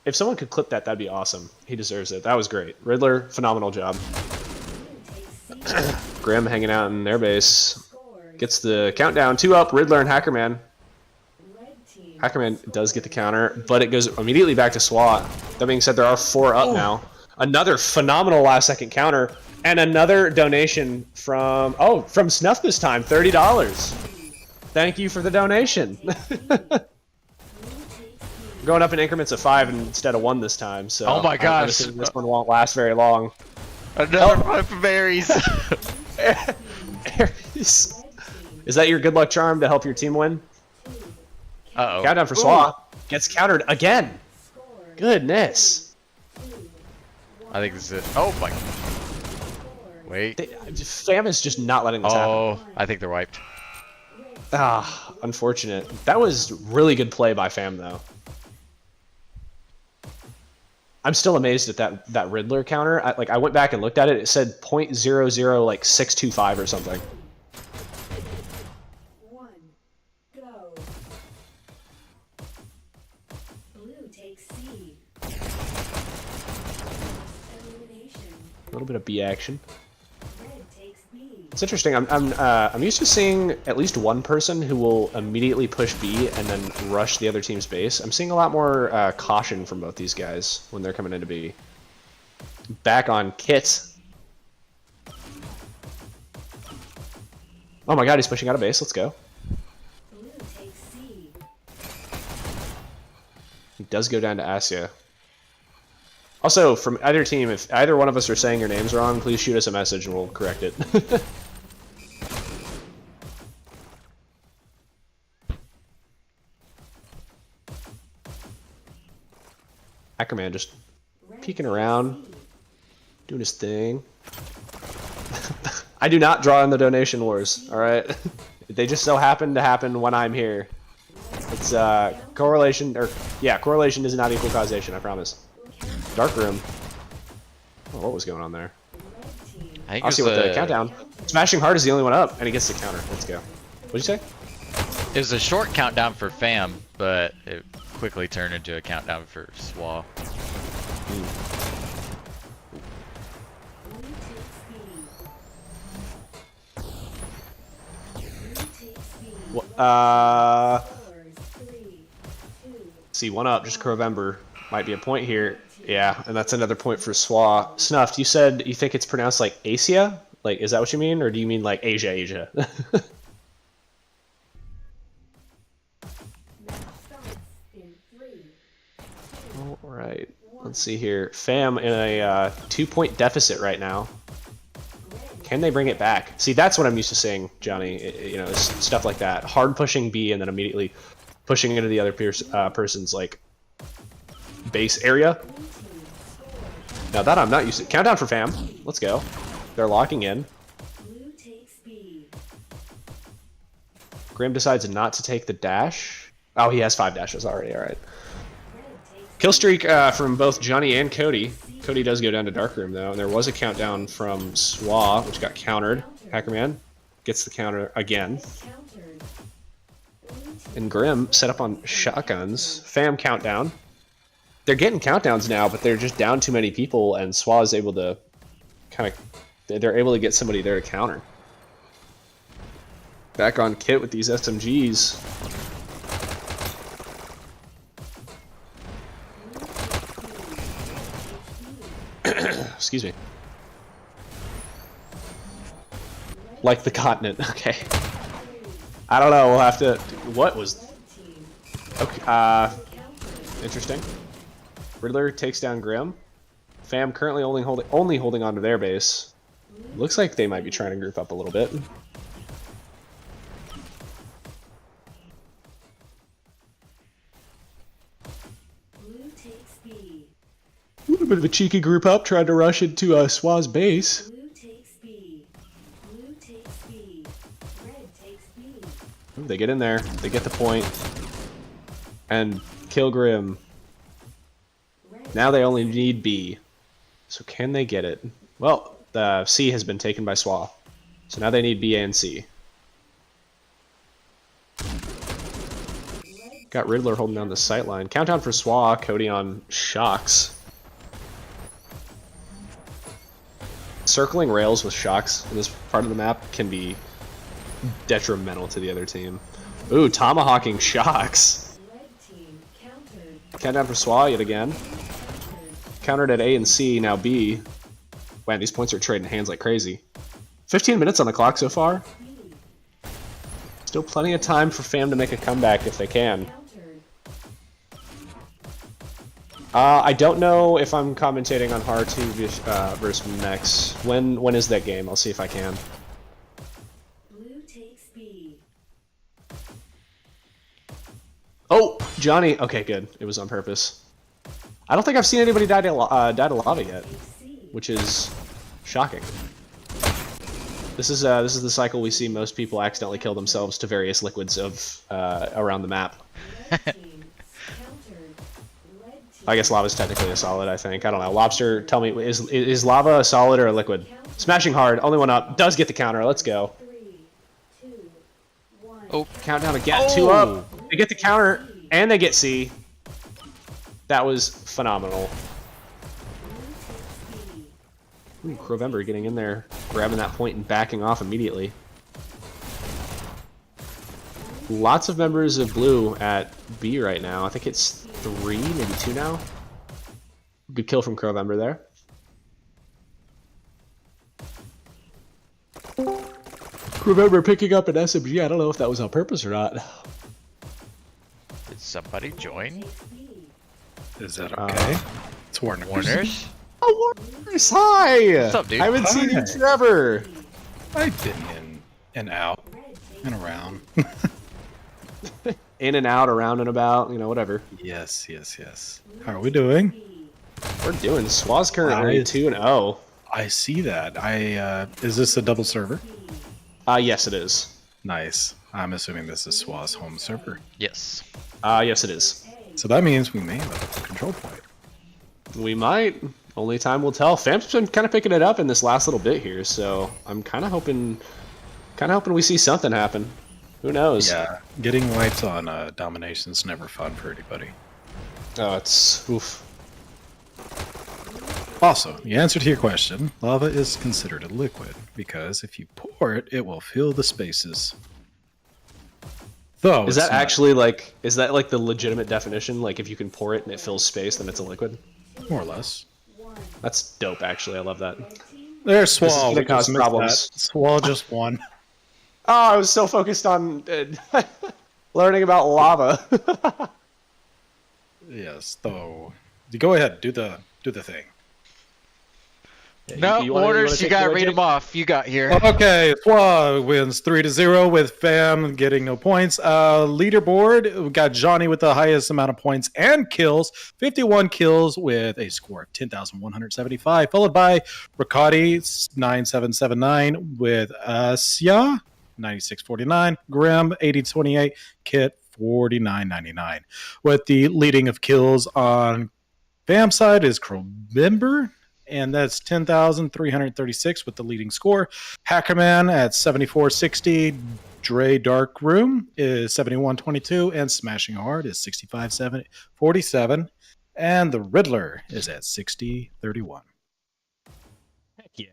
If someone could clip that, that'd be awesome. He deserves it. That was great. Riddler, phenomenal job. Blue takes C. Grim hanging out in their base. Scores. Gets the countdown. 2 up, Riddler and Hackerman. Red team. Hackerman does get the counter, but it goes immediately back to SWAT. That being said, there are 4 up now. Another phenomenal last second counter, and another donation from Snuff this time, $30. Thank you for the donation. Going up in increments of 5 instead of 1 this time, so Oh my I'm gosh. assuming this one won't last very long. Another five for berries. Aries. Is that your good luck charm to help your team win? Uh-oh. Countdown for SWAT. Gets countered again. Goodness. I think this is it. Oh my. Wait. Fam is just not letting this happen. Oh, I think they're wiped. Ah, unfortunate. That was really good play by Fam, though. I'm still amazed at that Riddler counter. I went back and looked at it. It said .00 like 625 or something. 1 go. little bit of B action. Red takes B. It's interesting. I'm used to seeing at least one person who will immediately push B and then rush the other team's base. I'm seeing a lot more caution from both these guys when they're coming into B. Back on Kit. Oh my god, he's pushing out of base. Let's go. Blue takes C. He does go down to Asya. Also, from either team, if either one of us are saying your names wrong, please shoot us a message and we'll correct it. Hackerman just Red peeking takes around, C. doing his thing. I do not draw in the donation wars, alright? They just so happen to happen when I'm here. It's correlation, or yeah, correlation does not equal causation, I promise. Dark room. Oh, what was going on there? Red team. I think I'll see what the countdown. Smashing Heart is the only one up, and he gets the counter. Let's go. What'd you say? It was a short countdown for Fam, but it quickly turned into a countdown for SWUA. Blue takes B. Blue takes B. Scores 3, 2. See, one up, just Crovember. Might be a point here. Yeah, and that's another point for SWUA. Snuffed, you said you think it's pronounced like Asia? Like, is that what you mean? Or do you mean like Asia? Match starts in 3, 2, Alright, let's see here. Fam in a 2-point deficit right now. Can they bring it back? See, that's what I'm used to seeing, Johnny. You know, stuff like that. Hard pushing B and then immediately pushing into the other person's, like, base area. Now that I'm not used to. Countdown for Fam. Let's go. They're locking in. Blue takes B. Grim decides not to take the dash. Oh, he has 5 dashes already. Alright. Red takes Kill streak from both Johnny and Cody. Cody does go down to Dark Room, though, and there was a countdown from SWUA, which got countered. Hackerman gets the counter again. countered. Blue team And Grim set up on shotguns. Fam countdown. They're getting countdowns now, but they're just down too many people, and SWUA is able to kind of... They're able to get somebody there to counter. Back on Kit with these SMGs. Excuse me. Like the continent. Okay. I don't know. We'll have to... What was... Okay. Interesting. Riddler takes down Grim. Fam currently only holding on to their base. Looks like they might be trying to group up a little bit. Blue takes B. A little bit of a cheeky group up, trying to rush into SWA's base. Blue takes B. Blue takes B. Red takes B. Ooh, they get in there. They get the point. And kill Grim. Red Now they only need B. So can they get it? Well, the C has been taken by SWA. So now they need B and C. Got Riddler holding down the sight line. Countdown for SWA, Cody on shocks. Circling rails with shocks in this part of the map can be detrimental to the other team. Ooh, tomahawking shocks. Red team countered. Countdown for SWA yet again. Countered at A and C, now B. Wow, these points are trading hands like crazy. 15 minutes on the clock so far. Still plenty of time for Fam to make a comeback if they can. Countered. I don't know if I'm commentating on Har2 versus Mex. When is that game? I'll see if I can. Blue takes B. Oh, Johnny. Okay, good. It was on purpose. I don't think I've seen anybody die to lava yet, C. which is shocking. This is the cycle we see most people accidentally kill themselves to various liquids of around the map. Red team countered. Red team I guess lava's technically a solid, I think. I don't know. Lobster, tell me, is lava a solid or a liquid? Smashing hard, only one up. Does get the counter. Let's go. 3, 2, 1. Oh, Countdown again. 2 up. They get the counter and they get C. That was phenomenal. Blue takes B. Ooh, Crovember getting in there, grabbing that point and backing off immediately. Lots of members of blue at B right now. I think it's 3, maybe 2 now. Good kill from Crovember there. Crovember picking up an SMG. I don't know if that was on purpose or not. Did somebody join? Is that okay? It's Warner. Warners? Oh, Warners, hi! What's up, dude? I haven't seen you in forever. I've been in and out and around. In and out, around and about, you know, whatever. Yes, yes, yes. How are we doing? We're doing SWUA's currently Nice. 2-0. I see that. Is this a double server? Yes, it is. Nice. I'm assuming this is SWA's home server. Yes. Yes, it is. So that means we may have a control point. We might. Only time will tell. Fam's been kind of picking it up in this last little bit here, so I'm kind of hoping we see something happen. Who knows? Yeah, getting wiped on domination's never fun for anybody. Oh, it's oof. Also, the answer to your question, lava is considered a liquid, because if you pour it, it will fill the spaces. Though, Is it's that not- actually like? Is that like the legitimate definition? Like, if you can pour it and it fills space, then it's a liquid. more or less? That's dope. Actually, I love that. There's This is SWA. gonna cause problems. SWA just won. Oh, I was so focused on learning about lava. Yes, though. Go ahead, do the thing. No, you wanna Warners, you take gotta the read Jake? them off. You got here. Okay, SWA wins 3-0 with Fam getting no points. Leaderboard, we got Johnny with the highest amount of points and kills, 51 kills with a score of 10,175, followed by Riccati 9779 with Asya 9649, Grim 8028, Kit 4999. With the leading of kills on Fam side is Crovember, and that's 10,336 with the leading score. Hackerman at 7460. Dre Dark Room is 7122. And Smashing Hard is 6547. And the Riddler is at 6031. Heck yeah.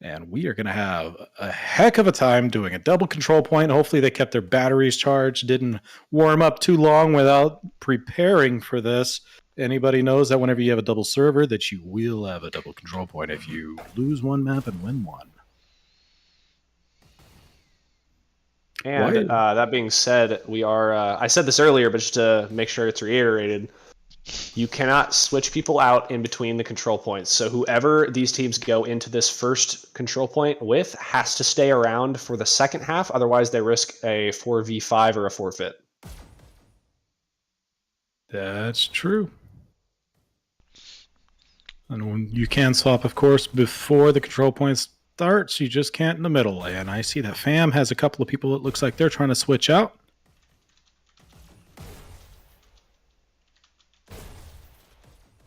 And we are going to have a heck of a time doing a double control point. Hopefully they kept their batteries charged, didn't warm up too long without preparing for this. Anybody knows that whenever you have a double server, that you will have a double control point if you lose one map and win one. And that being said, we are. I said this earlier, but just to make sure it's reiterated, you cannot switch people out in between the control points. So whoever these teams go into this first control point with has to stay around for the second half. Otherwise, they risk a 4v5 or a forfeit. That's true. And when you can swap, of course, before the control point starts. You just can't in the middle. And I see that Fam has a couple of people it looks like they're trying to switch out.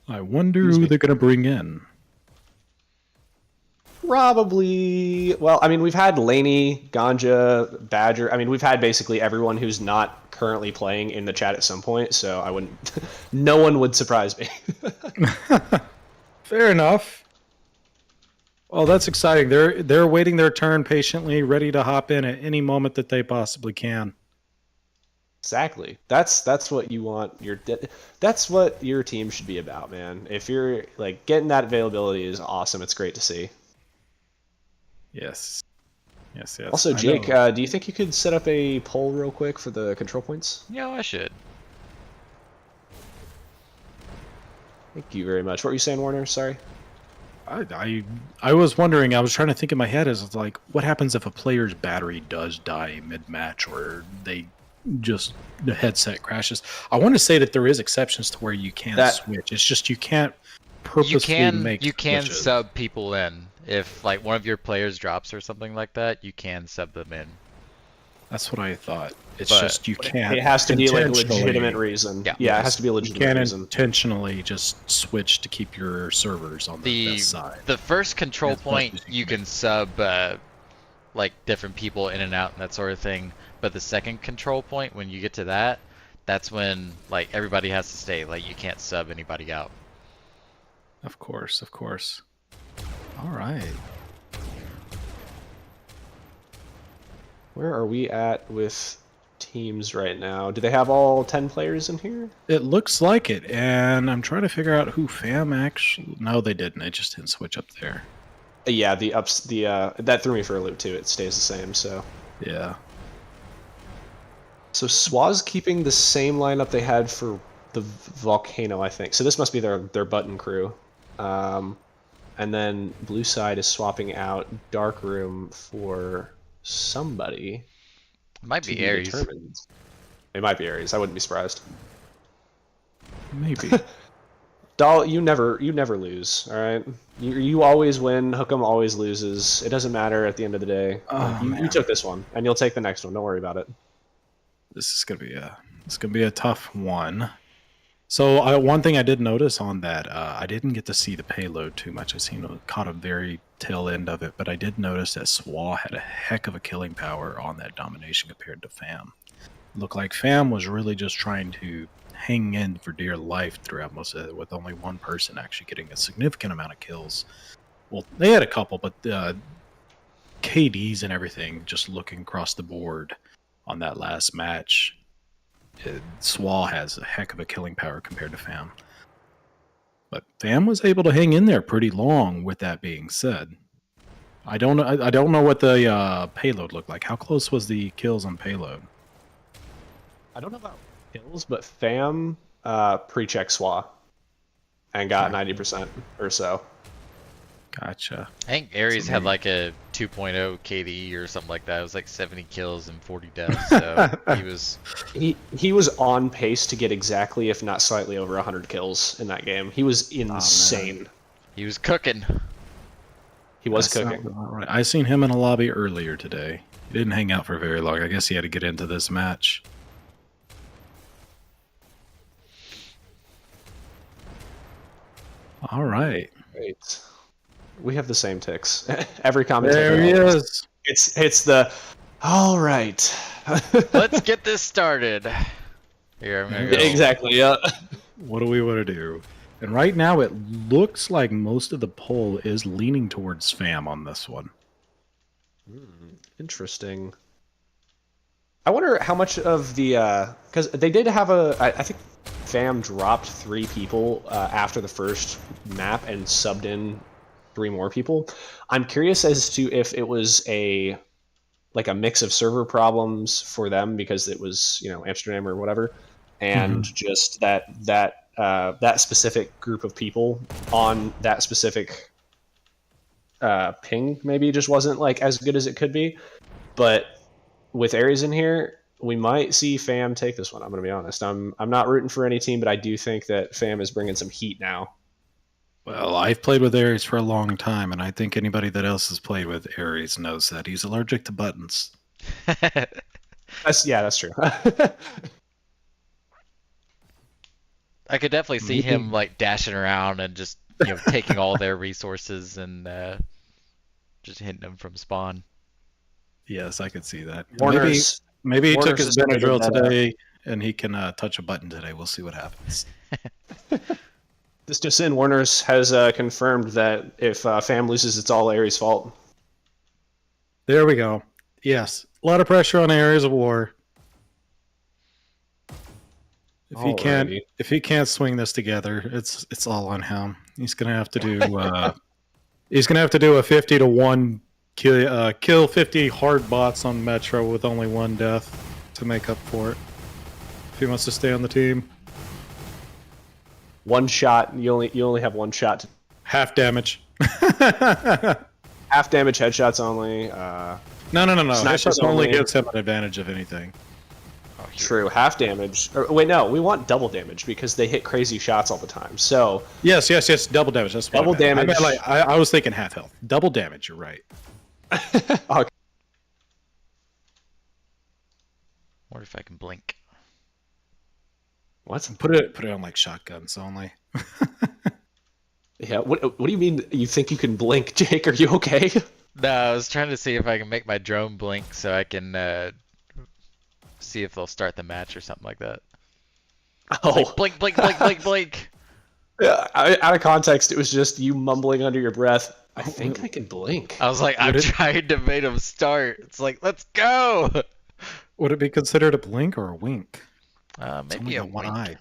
I wonder who they're going to bring in. Probably. Well, I mean, we've had Laney, Ganja, Badger. I mean, we've had basically everyone who's not currently playing in the chat at some point. So I wouldn't. No one would surprise me. Fair enough. Well, that's exciting. They're waiting their turn patiently, ready to hop in at any moment that they possibly can. Exactly. That's what you want. That's what your team should be about, man. If you're like getting that availability is awesome. It's great to see. Yes. Yes, yes. Also, I Jake, know. do you think you could set up a poll real quick for the control points? Yeah, I should. Thank you very much. What were you saying, Warner? Sorry. I was wondering, I was trying to think in my head as like, what happens if a player's battery does die mid-match or the headset crashes? I want to say that there is exceptions to where you can switch. It's just you can't purposely make You can switches. sub people in. If like one of your players drops or something like that, you can sub them in. That's what I thought. It's But just you can't. It has to be like a intentionally- legitimate reason. Yeah. Yeah, it has to be a You legitimate can't reason. intentionally just switch to keep your servers on the best side. The first control As much point as you you can can sub like different people in and out and that sort of thing. But the second control point, when you get to that, that's when like everybody has to stay. Like you can't sub anybody out. Of course, of course. All right. Where are we at with teams right now? Do they have all 10 players in here? It looks like it, and I'm trying to figure out who Fam actually... No, they didn't. It just didn't switch up there. Yeah, that threw me for a loop too. It stays the same, so. Yeah. So SWUA's keeping the same lineup they had for the Volcano, I think. So this must be their button crew. And then Blue Side is swapping out Darkroom for somebody. Might to be Ares. determined. It might be Ares. I wouldn't be surprised. Maybe. Doll, you never lose. All right, you always win. Hookem always loses. It doesn't matter at the end of the day. Oh, you took this one, and you'll take the next one. Don't worry about it. This is gonna be a tough one. So one thing I did notice on that, I didn't get to see the payload too much. Caught a very tail end of it, but I did notice that SWUA had a heck of a killing power on that domination compared to Fam. Looked like Fam was really just trying to hang in for dear life throughout most of it, with only one person actually getting a significant amount of kills. Well, they had a couple, but KDs and everything just looking across the board on that last match. SWUA has a heck of a killing power compared to Fam. But Fam was able to hang in there pretty long, with that being said. I don't know what the payload looked like. How close was the kills on payload? I don't know about kills, but Fam pre-checked SWUA and got 90% or so. Gotcha. I think Ares had like a 2.0 KD or something like that. It was like 70 kills and 40 deaths. So he was on pace to get exactly, if not slightly over 100 kills in that game. He was insane. he was cooking. He was That cooking. sounds about right. I seen him in a lobby earlier today. He didn't hang out for very long. I guess he had to get into this match. All right. Great. We have the same ticks. Every commentator. There he is. It's the all right. Let's get this started. Here, I'm gonna go. Exactly. Yeah. What do we want to do? And right now, it looks like most of the poll is leaning towards Fam on this one. Interesting. I wonder how much of the because they did have I think Fam dropped 3 people after the first map and subbed in 3 more people. I'm curious as to if it was a mix of server problems for them because it was Amsterdam or whatever, and just that specific group of people on that specific ping maybe just wasn't as good as it could be. But with Ares in here, we might see Fam take this one. I'm gonna be honest. I'm not rooting for any team, but I do think that Fam is bringing some heat now. Well, I've played with Ares for a long time, and I think anybody that else has played with Ares knows that he's allergic to buttons. That's true. I could definitely see him dashing around and just taking all their resources and just hitting them from spawn. Yes, I could see that. Maybe he took Warner's his Benadryl today, and he can touch a button today. We'll see what happens. This just in, Warner's has confirmed that if Fam loses, it's all Ares' fault. There we go. Yes, a lot of pressure on Ares of War. If he can't swing this together, it's all on him. He's gonna have to do a 50 to 1 kill 50 hard bots on Metro with only 1 death to make up for it. If he wants to stay on the team. 1 shot. You only have 1 shot. Half damage. Half damage headshots only. No. Snipers Headshots only only. gives him an advantage of anything. True. Half damage. Wait, no. We want double damage because they hit crazy shots all the time. So Yes. Double damage. That's what Double I meant. damage. I was thinking half health. Double damage. You're right. okay. Wonder if I can blink. What? Put it on shotguns only. Yeah. What do you mean? You think you can blink, Jake? Are you okay? No, I was trying to see if I can make my drone blink so I can see if they'll start the match or something like that. Oh. Blink. Yeah, out of context, it was just you mumbling under your breath. I think I can blink. I was like, I'm trying to make him start. It's like, let's go. Would it be considered a blink or a wink? It's Maybe only a got one wink. eye.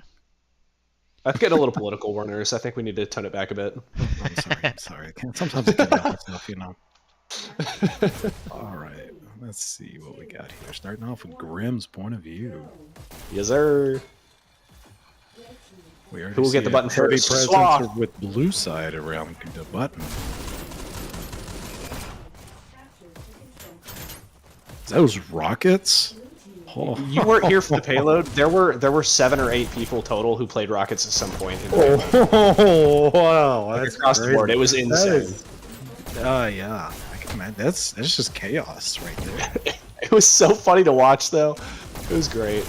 I'm getting a little political, Warners. I think we need to tone it back a bit. I'm sorry. I'm sorry. Sometimes I can't help myself, you know. All right. Let's see what we got here. Starting off with Grimm's point of view. Yes, sir. Who will get the button first? Presence SWUA. with blue side around the button. Those rockets? Oh. You weren't here for the payload. There were 7 or 8 people total who played rockets at some point. In the Oh, wow. like That's across the board. It was insane. Yeah. I can imagine. That's just chaos right there. It was so funny to watch, though. It was great.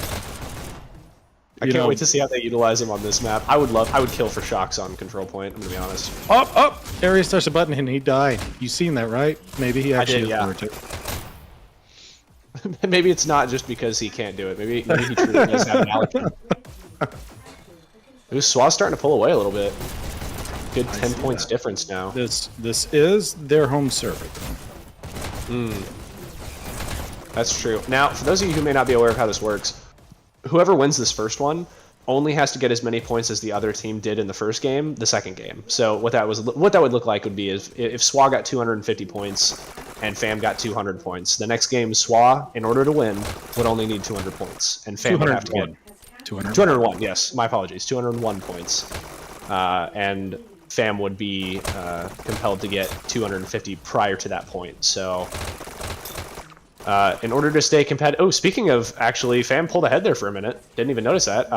I can't wait to see how they utilize them on this map. I would kill for shocks on control point. I'm gonna be honest. Up! Arius touched a button and he died. You seen that, right? Maybe he actually yeah. averted it. Maybe it's not just because he can't do it. Maybe he truly does have an allergy. Ooh, SWUA's starting to pull away a little bit. Good 10 points difference now. This is their home server. That's true. Now, for those of you who may not be aware of how this works, whoever wins this first one only has to get as many points as the other team did in the first game, the second game. So what that would look like would be if SWUA got 250 points and FAM got 200 points. The next game, SWUA, in order to win, would only need 200 points, and FAM would have to get 201. Yes, my apologies, 201 points, and FAM would be compelled to get 250 prior to that point. So. In order to stay competitive... Oh, speaking of, actually, FAM pulled ahead there for a minute. Didn't even notice that.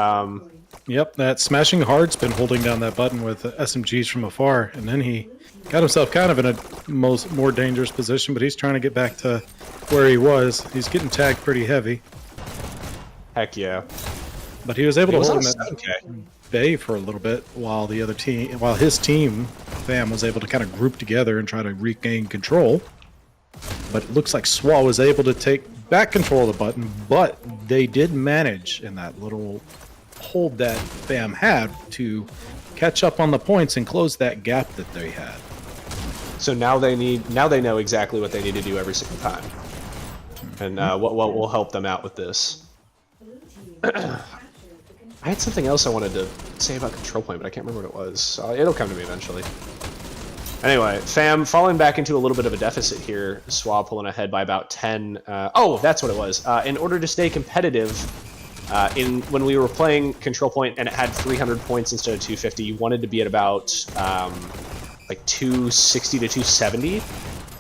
Yep, that Smashing Heart's been holding down that button with SMGs from afar, and then he got himself kind of in a more dangerous position, but he's trying to get back to where he was. He's getting tagged pretty heavy. Heck yeah. But he was able to hold him at at bay for a little bit while his team, FAM, was able to kind of group together and try to regain control. But it looks like SWUA was able to take back control of the button, but they did manage in that little hold that FAM had to catch up on the points and close that gap that they had. So now they know exactly what they need to do every single time, and what will help them out with this. I had something else I wanted to say about control point, but I can't remember what it was. It'll come to me eventually. Anyway, FAM falling back into a little bit of a deficit here. SWUA pulling ahead by about 10. Oh, that's what it was. In order to stay competitive, when we were playing control point and it had 300 points instead of 250, you wanted to be at about like 260 to 270.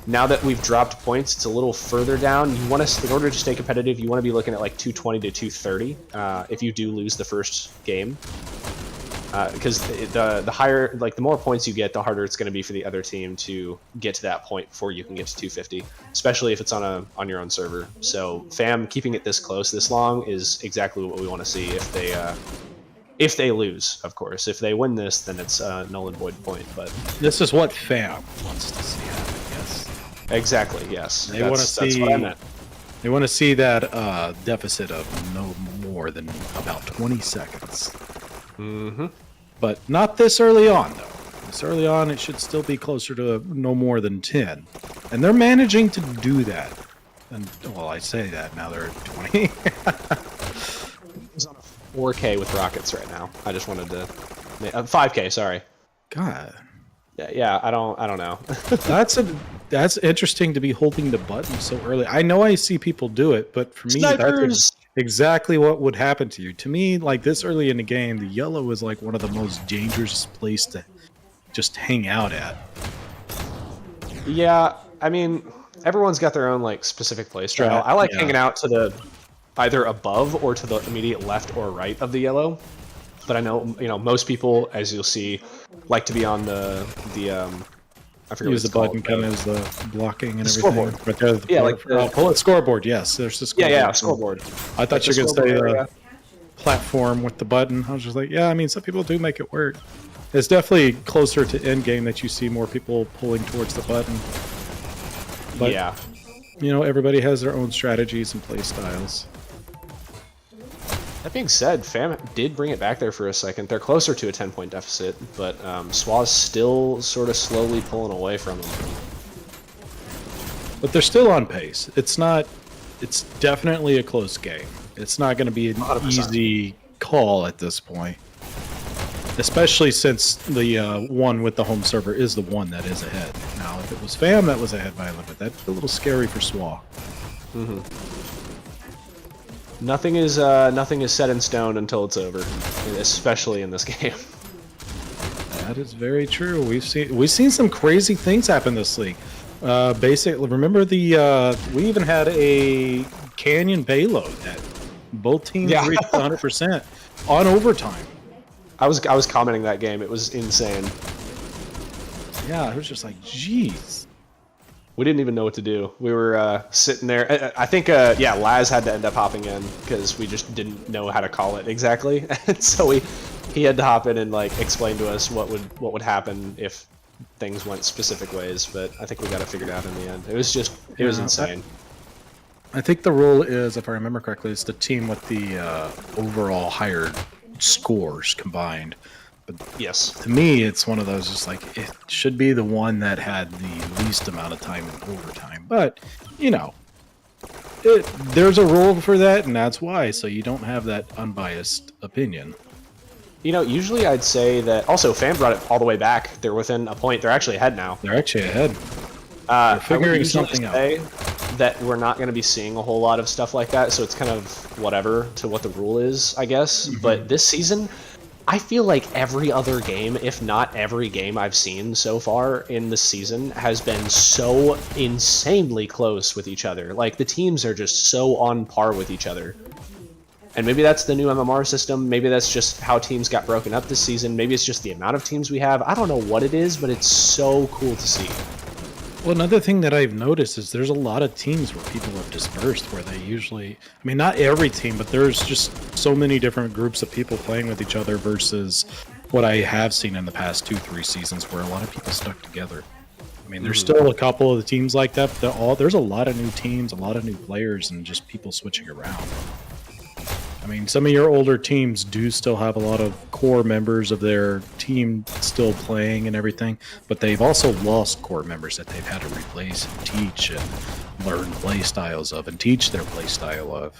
Now that we've dropped points, it's a little further down. You want to, in order to stay competitive, you want to be looking at like 220 to 230 if you do lose the first game. Because the higher, like the more points you get, the harder it's going to be for the other team to get to that point before you can get to 250, especially if it's on your own server. So FAM keeping it this close, this long is exactly what we want to see. If they lose, of course. If they win this, then it's a null and void point. But this is what FAM wants to see happen. Yes. Exactly. Yes. They want to see. That's what I meant. They want to see that deficit of no more than about 20 seconds. Mm-hmm. But not this early on, though. This early on, it should still be closer to no more than 10. And they're managing to do that. And, well, I say that, now they're at 20. He's on a 4K with rockets right now. I just wanted to... 5K, sorry. God. Yeah, I don't know. That's interesting to be holding the button so early. I know I see people do it, but for me, that's exactly what would happen to you. To me, like this early in the game, the yellow is like one of the most dangerous place to just hang out at. Yeah, I mean, everyone's got their own like specific play style. I like hanging out to the either above or to the immediate left or right of the yellow. But I know, most people, as you'll see, like to be on the I forget use what it's the button called, kind of as the blocking and scoreboard. everything. Right there, like pull it scoreboard. Yes, there's the scoreboard. Yeah, scoreboard. I thought you were going to say platform with the button. I was just like, yeah, I mean, some people do make it work. It's definitely closer to end game that you see more people pulling towards the button. But, everybody has their own strategies and play styles. That being said, Fam did bring it back there for a second. They're closer to a 10-point deficit, but SWUA's still sort of slowly pulling away from them. But they're still on pace. It's not. It's definitely a close game. It's not going to be an 100%. easy call at this point, especially since the one with the home server is the one that is ahead. Now, if it was Fam that was ahead by a little bit, that'd be a little scary for SWUA. Nothing is set in stone until it's over, especially in this game. That is very true. We've seen some crazy things happen this league. Basically, remember we even had a Canyon payload that both teams reached 100% on overtime. I was commenting that game. It was insane. Yeah, it was just like, jeez. We didn't even know what to do. We were sitting there. I think, Laz had to end up hopping in because we just didn't know how to call it exactly. And so he had to hop in and like explain to us what would happen if things went specific ways. But I think we got it figured out in the end. It was insane. I think the rule is, if I remember correctly, it's the team with the overall higher scores combined. But yes, to me, it's one of those just like it should be the one that had the least amount of time in overtime. But there's a rule for that, and that's why. So you don't have that unbiased opinion. Usually I'd say that. Also, Fam brought it all the way back. They're within a point. They're actually ahead now. They're actually ahead. They're figuring something out. That we're not going to be seeing a whole lot of stuff like that, so it's kind of whatever to what the rule is, I guess. But this season, I feel like every other game, if not every game I've seen so far in the season, has been so insanely close with each other. Like, the teams are just so on par with each other. And maybe that's the new MMR system. Maybe that's just how teams got broken up this season. Maybe it's just the amount of teams we have. I don't know what it is, but it's so cool to see. Well, another thing that I've noticed is there's a lot of teams where people have dispersed, where they usually, I mean, not every team, but there's just so many different groups of people playing with each other versus what I have seen in the past 2-3 seasons where a lot of people stuck together. I mean, there's still a couple of the teams like that, but there's a lot of new teams, a lot of new players, and just people switching around. I mean, some of your older teams do still have a lot of core members of their team still playing and everything, but they've also lost core members that they've had to replace and teach and learn play styles of and teach their play style of.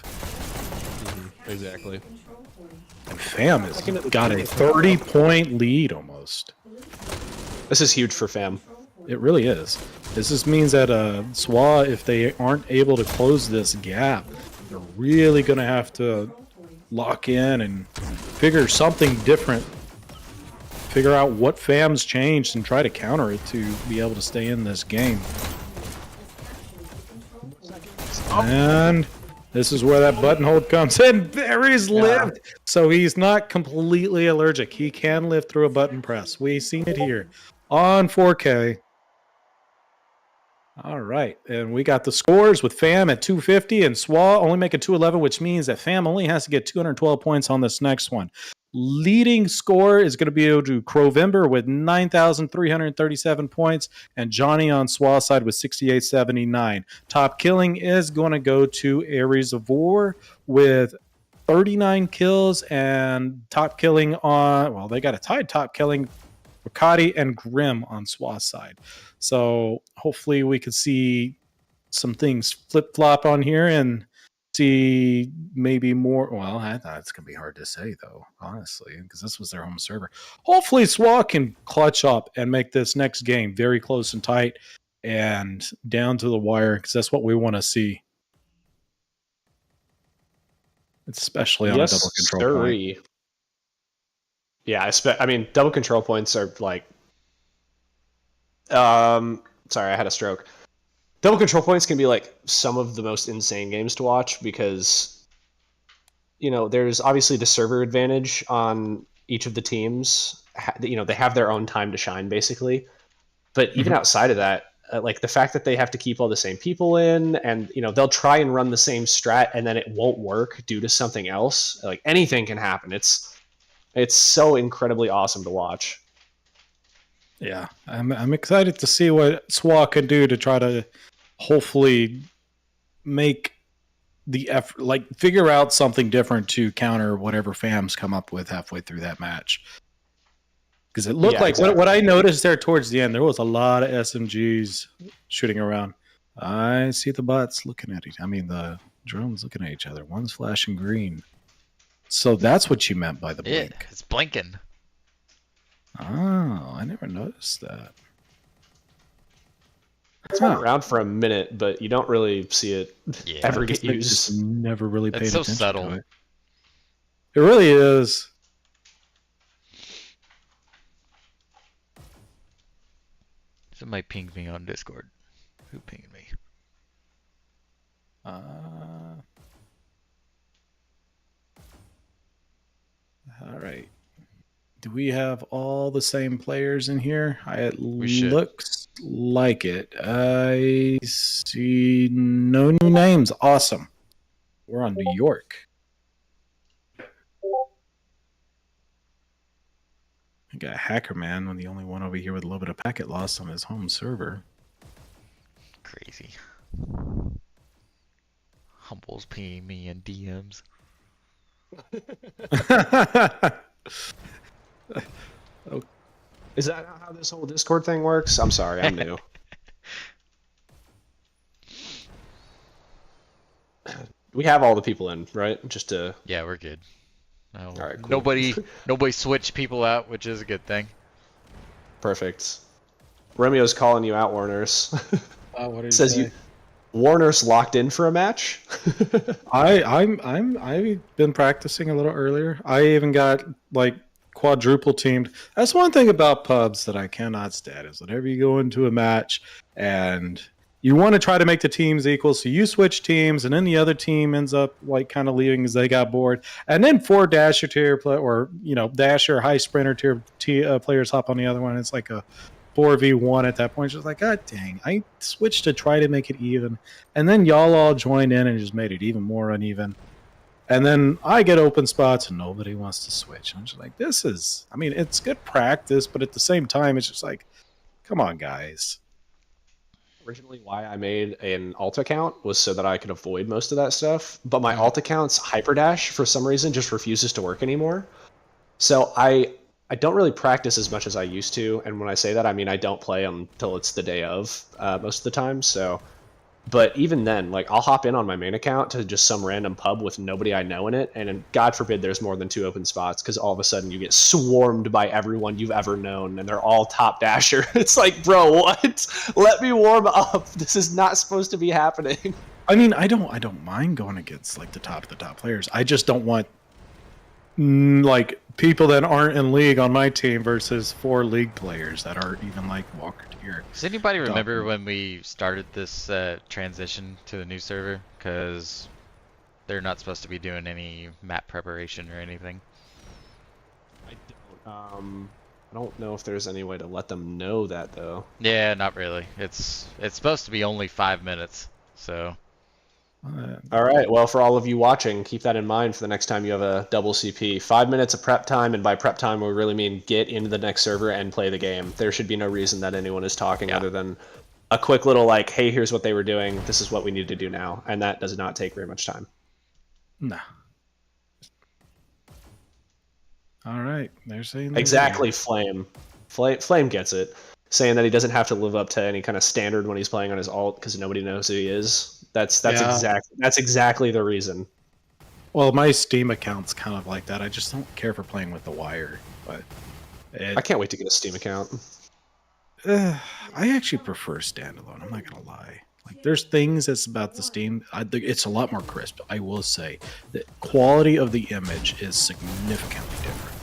Exactly. And Fam has got a 30-point lead almost. This is huge for Fam. It really is. This just means that SWUA, if they aren't able to close this gap, they're really going to have to lock in and figure something different. Figure out what Fam's changed and try to counter it to be able to stay in this game. And this is where that button hold comes in. There he's lived. So he's not completely allergic. He can live through a button press. We've seen it here on 4K. All right, and we got the scores with Fam at 250 and SWUA only making 211, which means that Fam only has to get 212 points on this next one. Leading score is going to be able to Crovember with 9,337 points, and Johnny on SWUA side with 6,879. Top killing is going to go to Ares of War with 39 kills, and top killing on, well, they got a tied top killing, Wakati and Grim on SWUA side. So hopefully we could see some things flip-flop on here and see maybe more. Well, I thought it's going to be hard to say, though, honestly, because this was their home server. Hopefully SWUA can clutch up and make this next game very close and tight and down to the wire, because that's what we want to see. Especially on a double control point. Yeah, I mean, double control points are like... sorry, I had a stroke. Double control points can be like some of the most insane games to watch because, there's obviously the server advantage on each of the teams. They have their own time to shine, basically. But even outside of that, like the fact that they have to keep all the same people in, and they'll try and run the same strat, and then it won't work due to something else. Like anything can happen. It's so incredibly awesome to watch. Yeah, I'm excited to see what SWUA can do to try to hopefully make the effort, like figure out something different to counter whatever FAMs come up with halfway through that match. Because it looked Yeah, like exactly. what I noticed there towards the end, there was a lot of SMGs shooting around. I see the bots looking at each. I mean, the drones looking at each other. One's flashing green. So that's what you meant by the Yeah, blink. it's blinking. Oh, I never noticed that. It's been around for a minute, but you don't really see it Yeah. ever I get just used. never really paid It's so attention subtle. to it. It really is. Somebody pinged me on Discord. Who pinged me? All right. Do we have all the same players in here? It should. looks like it. I see no new names. Awesome. We're on New York. I got Hacker Man, when the only one over here with a little bit of packet loss on his home server. Crazy. Humble's pinging me in DMs. Is that not how this whole Discord thing works? I'm sorry, I'm new. We have all the people in, right? Just to Yeah, we're good. No, All right, cool. nobody switched people out, which is a good thing. perfect. Romeo's calling you out, Warner's. What did Says you Warner's locked in for a match. I've been practicing a little earlier. I even got like quadruple teamed. That's one thing about pubs that I cannot stand is whenever you go into a match and you want to try to make the teams equal, so you switch teams, and then the other team ends up like kind of leaving because they got bored, and then four dasher tier or dasher high sprinter tier players hop on the other one. It's like a 4v1 at that point. Just like, God dang, I switched to try to make it even, and then y'all all joined in and just made it even more uneven. And then I get open spots and nobody wants to switch. I'm just like, it's good practice, but at the same time, it's just like, come on, guys. Originally, why I made an alt account was so that I could avoid most of that stuff. But my alt account's Hyperdash, for some reason, just refuses to work anymore. So I don't really practice as much as I used to. And when I say that, I mean I don't play until it's the day of most of the time. So, but even then, like I'll hop in on my main account to just some random pub with nobody I know in it, and God forbid there's more than 2 open spots, because all of a sudden you get swarmed by everyone you've ever known, and they're all top dasher. It's like, bro, what? Let me warm up. This is not supposed to be happening. I mean, I don't mind going against like the top players. I just don't want like people that aren't in league on my team versus 4 league players that aren't even like Walker tier. Does anybody remember when we started this transition to the new server? Because they're not supposed to be doing any map preparation or anything. I don't know if there's any way to let them know that though. Yeah, not really. It's supposed to be only 5 minutes, so. All right, well, for all of you watching, keep that in mind for the next time you have a double CP. 5 minutes of prep time, and by prep time we really mean get into the next server and play the game. There should be no reason that anyone is talking other than a quick little like, hey, here's what they were doing, this is what we need to do now, and that does not take very much time. No. All right, they're saying Exactly, Flame gets it, saying that he doesn't have to live up to any kind of standard when he's playing on his alt because nobody knows who he is. That's exactly the reason. Well, my Steam account's kind of like that. I just don't care for playing with the wire, but I can't wait to get a Steam account. I actually prefer standalone. I'm not gonna lie. Like, there's things that's about the Steam. It's a lot more crisp. I will say the quality of the image is significantly different.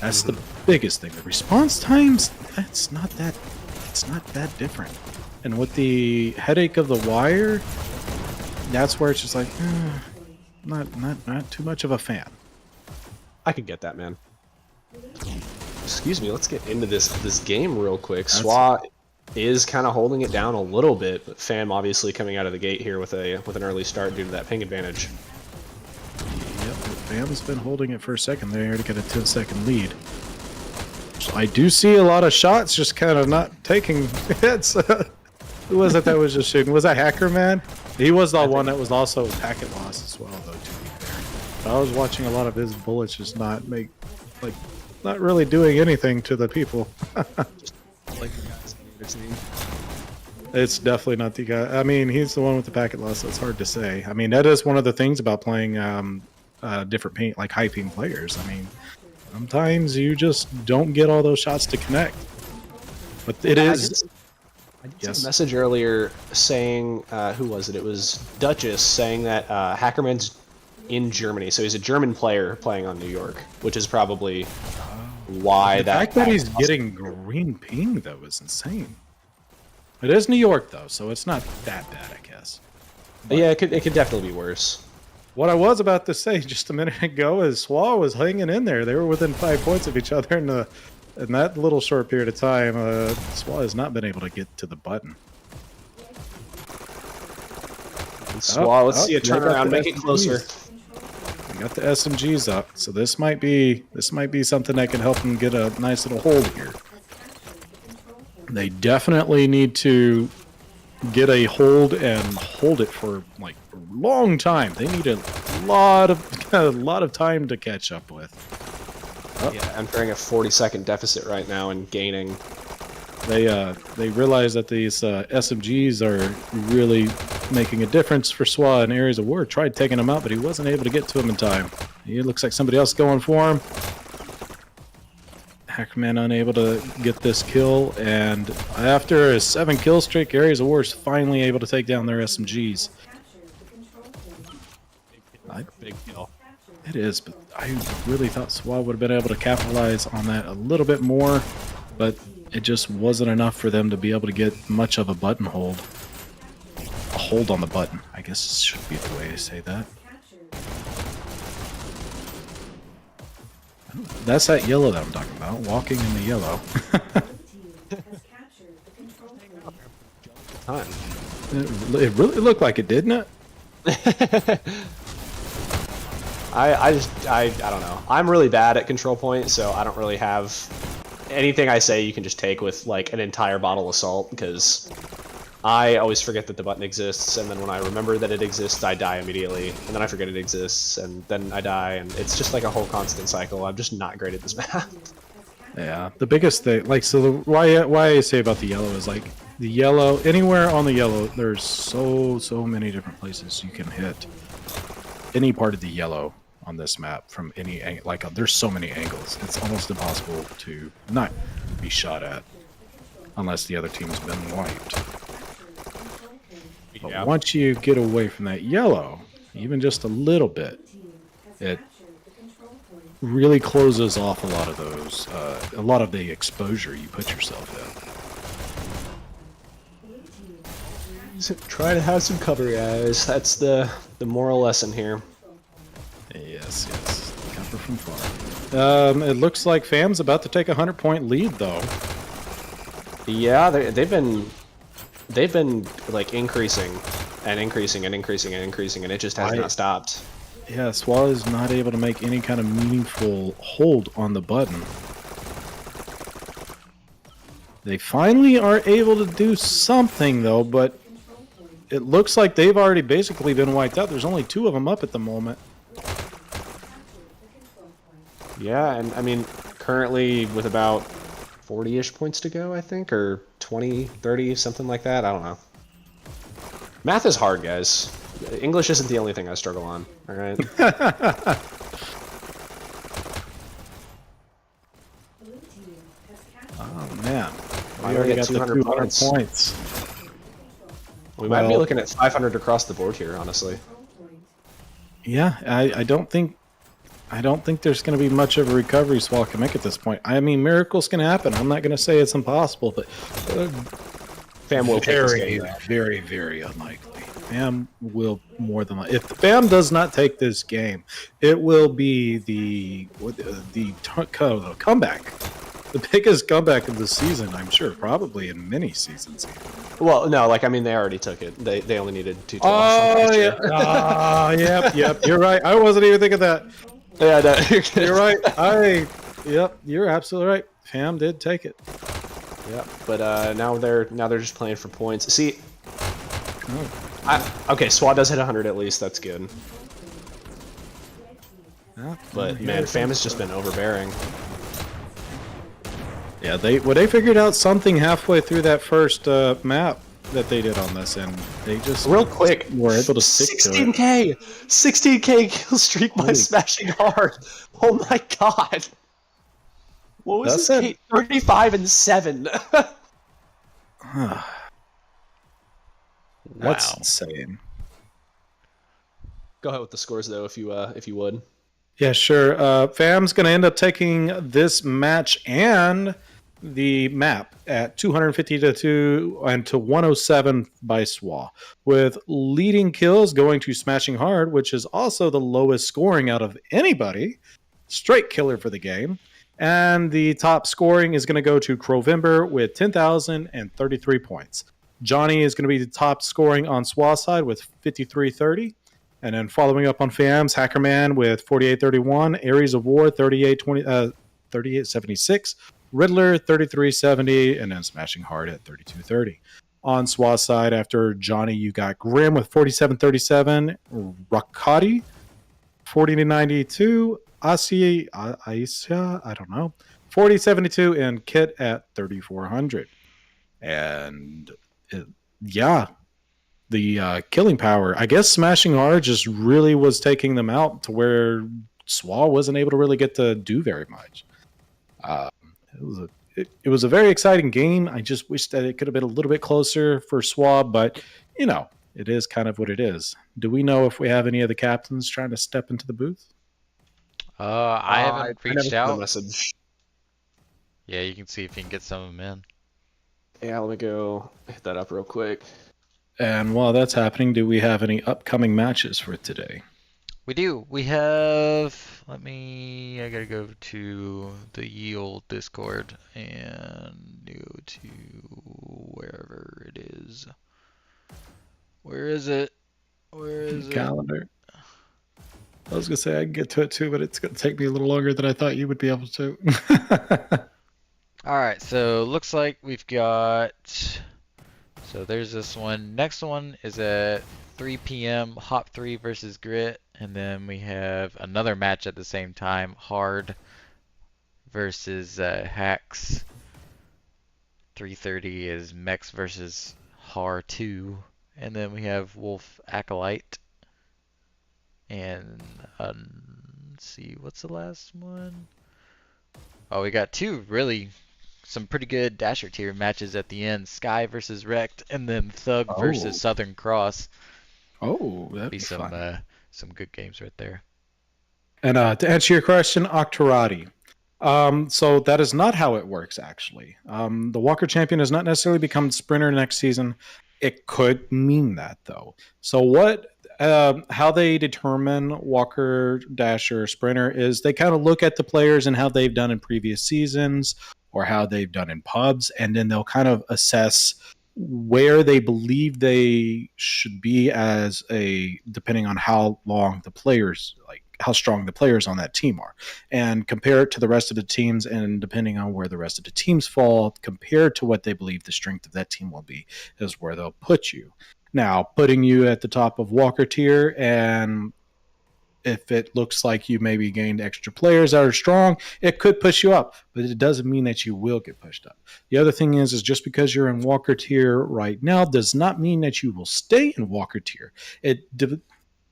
That's the biggest thing. The response times, it's not that different. And with the headache of the wire, that's where it's just like, not too much of a fan. I could get that, man. Excuse me, let's get into this game real quick. SWUA is kind of holding it down a little bit, but FAM obviously coming out of the gate here with an early start due to that ping advantage. Yep, FAM's been holding it for a second. They already got a 10-second lead. So I do see a lot of shots just kind of not taking hits. Who was it that was just shooting? Was that Hacker Man? He was the one that was also a packet loss as well, though. To be fair, but I was watching a lot of his bullets just not really doing anything to the people. Like the guys on the other team. It's definitely not the guy. I mean, he's the one with the packet loss, so it's hard to say. I mean, that is one of the things about playing different paint, like high ping players. I mean, sometimes you just don't get all those shots to connect. But it is. I did see a message earlier saying, who was it? It was Duchess saying that Hackerman's in Germany, so he's a German player playing on New York, which is probably why The fact that he's getting green ping, though, is insane. It is New York, though, so it's not that bad, I guess. But yeah, it could definitely be worse. What I was about to say just a minute ago is SWUA was hanging in there. They were within 5 points of each other in that little short period of time. SWUA has not been able to get to the button. And SWUA, let's see a turnaround, make it closer. We got the SMGs up, so this might be something that can help them get a nice little hold here. They definitely need to get a hold and hold it for like a long time. They need a lot of time to catch up with. Yeah, entering a 40-second deficit right now and gaining. They realize that these SMGs are really making a difference for SWUA in areas of war. Tried taking him out, but he wasn't able to get to him in time. It looks like somebody else going for him. Hackerman unable to get this kill, and after a 7 kill streak, Areas of War is finally able to take down their SMGs. Big kill. It is, but I really thought SWUA would have been able to capitalize on that a little bit more, but it just wasn't enough for them to be able to get much of a button hold. A hold on the button, I guess should be the way to say that. That's that yellow that I'm talking about, walking in the yellow. It really looked like it, didn't it? I don't know. I'm really bad at control point, so I don't really have anything I say you can just take with like an entire bottle of salt, because I always forget that the button exists, and then when I remember that it exists, I die immediately, and then I forget it exists, and then I die, and it's just like a whole constant cycle. I'm just not great at this map. Yeah, the biggest thing, like, so why I say about the yellow is like the yellow, anywhere on the yellow, there's so many different places you can hit any part of the yellow on this map from any angle. Like, there's so many angles, it's almost impossible to not be shot at unless the other team's been wiped. But once you get away from that yellow, even just a little bit, it really closes off a lot of those, a lot of the exposure you put yourself in. So try to have some cover, guys. That's the moral lesson here. Yes, cover from far. It looks like FAM's about to take a 100-point lead, though. Yeah, they've been like increasing and increasing and increasing and increasing, and it just has not stopped. Yeah, SWUA is not able to make any kind of meaningful hold on the button. They finally are able to do something, though, but it looks like they've already basically been wiped out. There's only 2 of them up at the moment. Yeah, and I mean, currently with about 40-ish points to go, I think, or 20, 30, something like that. I don't know. Math is hard, guys. English isn't the only thing I struggle on, all right? Oh, man. We already got 200 points. We might be looking at 500 across the board here, honestly. Yeah, I don't think there's going to be much of a recovery SWUA can make at this point. I mean, miracles can happen. I'm not going to say it's impossible, but FAM will take this game back. Very, very unlikely. FAM will more than likely. If FAM does not take this game, it will be the comeback. The biggest comeback of the season, I'm sure, probably in many seasons. Well, no, like, I mean, they already took it. They only needed 2 Oh, yeah. Yep. You're right. I wasn't even thinking that. Yeah, no, You're right. Yep, you're absolutely right. FAM did take it. Yeah, but now they're just playing for points. See, okay, SWUA does hit 100 at least. That's good. Yeah, But man, Fam has just been overbearing. Yeah, they figured out something halfway through that first map that they did on this, and they just Real quick, were able to stick to it. 16K kill streak by Holy smashing hard. Oh my god. What was That's this? it. Kate? 35 and 7. That's Wow. insane. Go ahead with the scores though, if you would. Yeah, sure. Fam's going to end up taking this match and the map at 250 to 2 and to 107 by SWUA, with leading kills going to Smashing Hard, which is also the lowest scoring out of anybody. Straight killer for the game. And the top scoring is going to go to Crowvember with 10,033 points. Johnny is going to be the top scoring on SWUA side with 5330. And then following up on Fam's, Hackerman with 4831, Aries of War 3876, Riddler 3370, and then Smashing Hard at 3230. On SWA's side, after Johnny, you got Grim with 4737, Rakati 4092, Asia, I don't know, 4072, and Kit at 3400. And yeah, the killing power. I guess Smashing Hard just really was taking them out to where SWUA wasn't able to really get to do very much. It was a very exciting game. I just wish that it could have been a little bit closer for SWUA, but you know, it is kind of what it is. Do we know if we have any of the captains trying to step into the booth? I haven't I never reached sent a out. message. Yeah, you can see if you can get some of them in. Yeah, let me go hit that up real quick. And while that's happening, do we have any upcoming matches for today? We do. We have. I gotta go to the ye old Discord and go to wherever it is. Where is it? Where is it? Calendar. I was gonna say I can get to it too, but it's gonna take me a little longer than I thought you would be able to. All right. So looks like we've got. So there's this one. Next one is at 3 p.m. Hop 3 versus Grit. And then we have another match at the same time. Hard versus Hacks. 3:30 is Mex versus Har 2. And then we have Wolf Acolyte. And let's see, what's the last one? Oh, we got some pretty good Dasher tier matches at the end. Sky versus Wrecked, and then Thug versus Southern Cross. Oh, that'd Be be some fun. some good games right there. And to answer your question, Octorati. So that is not how it works, actually. The Walker champion does not necessarily become sprinter next season. It could mean that, though. So how they determine Walker, Dasher, Sprinter is they kind of look at the players and how they've done in previous seasons or how they've done in pubs, and then they'll kind of assess where they believe they should be depending on how long the players, like how strong the players on that team are, and compare it to the rest of the teams, and depending on where the rest of the teams fall compared to what they believe the strength of that team will be is where they'll put you. Now, putting you at the top of Walker tier, and if it looks like you maybe gained extra players that are strong, it could push you up, but it doesn't mean that you will get pushed up. The other thing is just because you're in Walker tier right now does not mean that you will stay in Walker tier.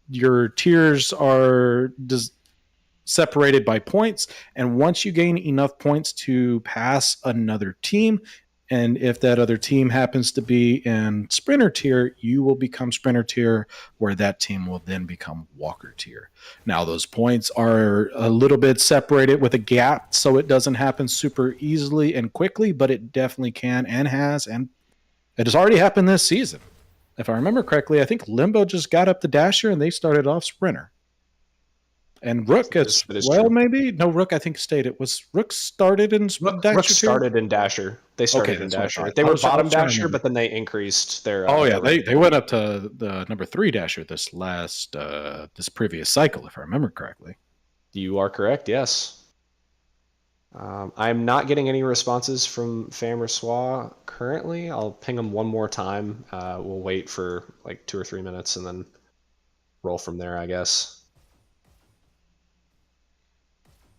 Your tiers are separated by points, and once you gain enough points to pass another team, and if that other team happens to be in Sprinter tier, you will become Sprinter tier, where that team will then become Walker tier. Now, those points are a little bit separated with a gap, so it doesn't happen super easily and quickly, but it definitely can and has, and it has already happened this season. If I remember correctly, I think Limbo just got up the Dasher, and they started off Sprinter. And Rook as well, true. maybe? No, Rook, I think stayed. It was Rook started in Dasher. Rook started in Dasher. They started in Dasher. They were bottom Dasher, but then they increased their. Oh yeah, they went up to the number 3 Dasher this previous cycle, if I remember correctly. You are correct. Yes. I'm not getting any responses from Fam or SWA currently. I'll ping them one more time. We'll wait for like 2 or 3 minutes and then roll from there, I guess.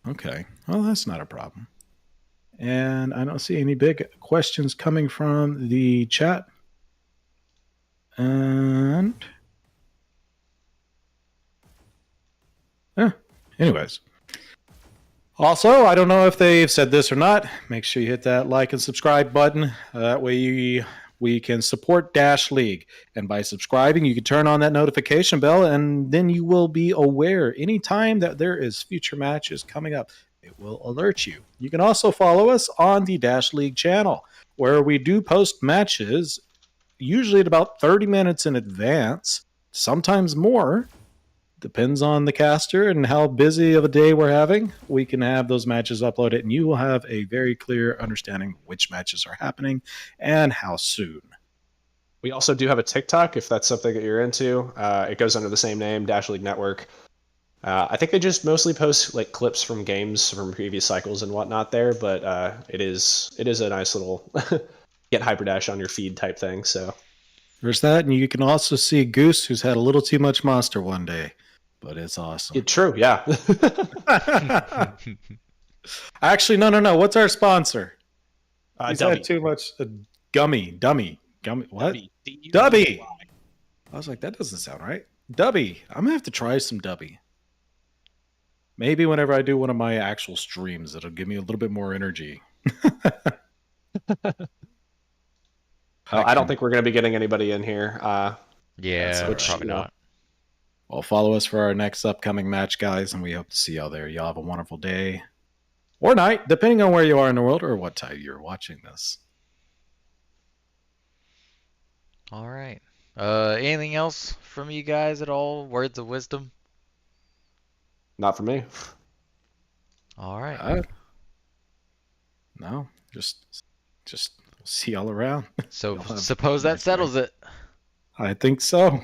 Okay. Well, that's not a problem. And I don't see any big questions coming from the chat. And anyways. Also, I don't know if they've said this or not. Make sure you hit that like and subscribe button. That way we can support Dash League. And by subscribing, you can turn on that notification bell, and then you will be aware anytime that there is future matches coming up. It will alert you. You can also follow us on the Dash League channel, where we do post matches usually at about 30 minutes in advance, sometimes more. Depends on the caster and how busy of a day we're having. We can have those matches uploaded, and you will have a very clear understanding of which matches are happening and how soon. We also do have a TikTok if that's something that you're into. It goes under the same name, Dash League Network. I think they just mostly post like clips from games from previous cycles and whatnot there, but it is a nice little get Hyperdash on your feed type thing. So there's that, and you can also see Goose, who's had a little too much Monster one day, but it's awesome. True, yeah. Actually, no. What's our sponsor? He's Dubby. had too much dummy. What? Dubby. Dubby. I was like, that doesn't sound right. Dubby. I'm gonna have to try some Dubby. Maybe whenever I do one of my actual streams, it'll give me a little bit more energy. I don't think we're going to be getting anybody in here. Yeah, Which, probably you know, not. Well, follow us for our next upcoming match, guys, and we hope to see y'all there. Y'all have a wonderful day or night, depending on where you are in the world or what time you're watching this. All right. Anything else from you guys at all? Words of wisdom? Not for me. All right. No, just see y'all around. So You'll have suppose a that nice settles day. it. I think so.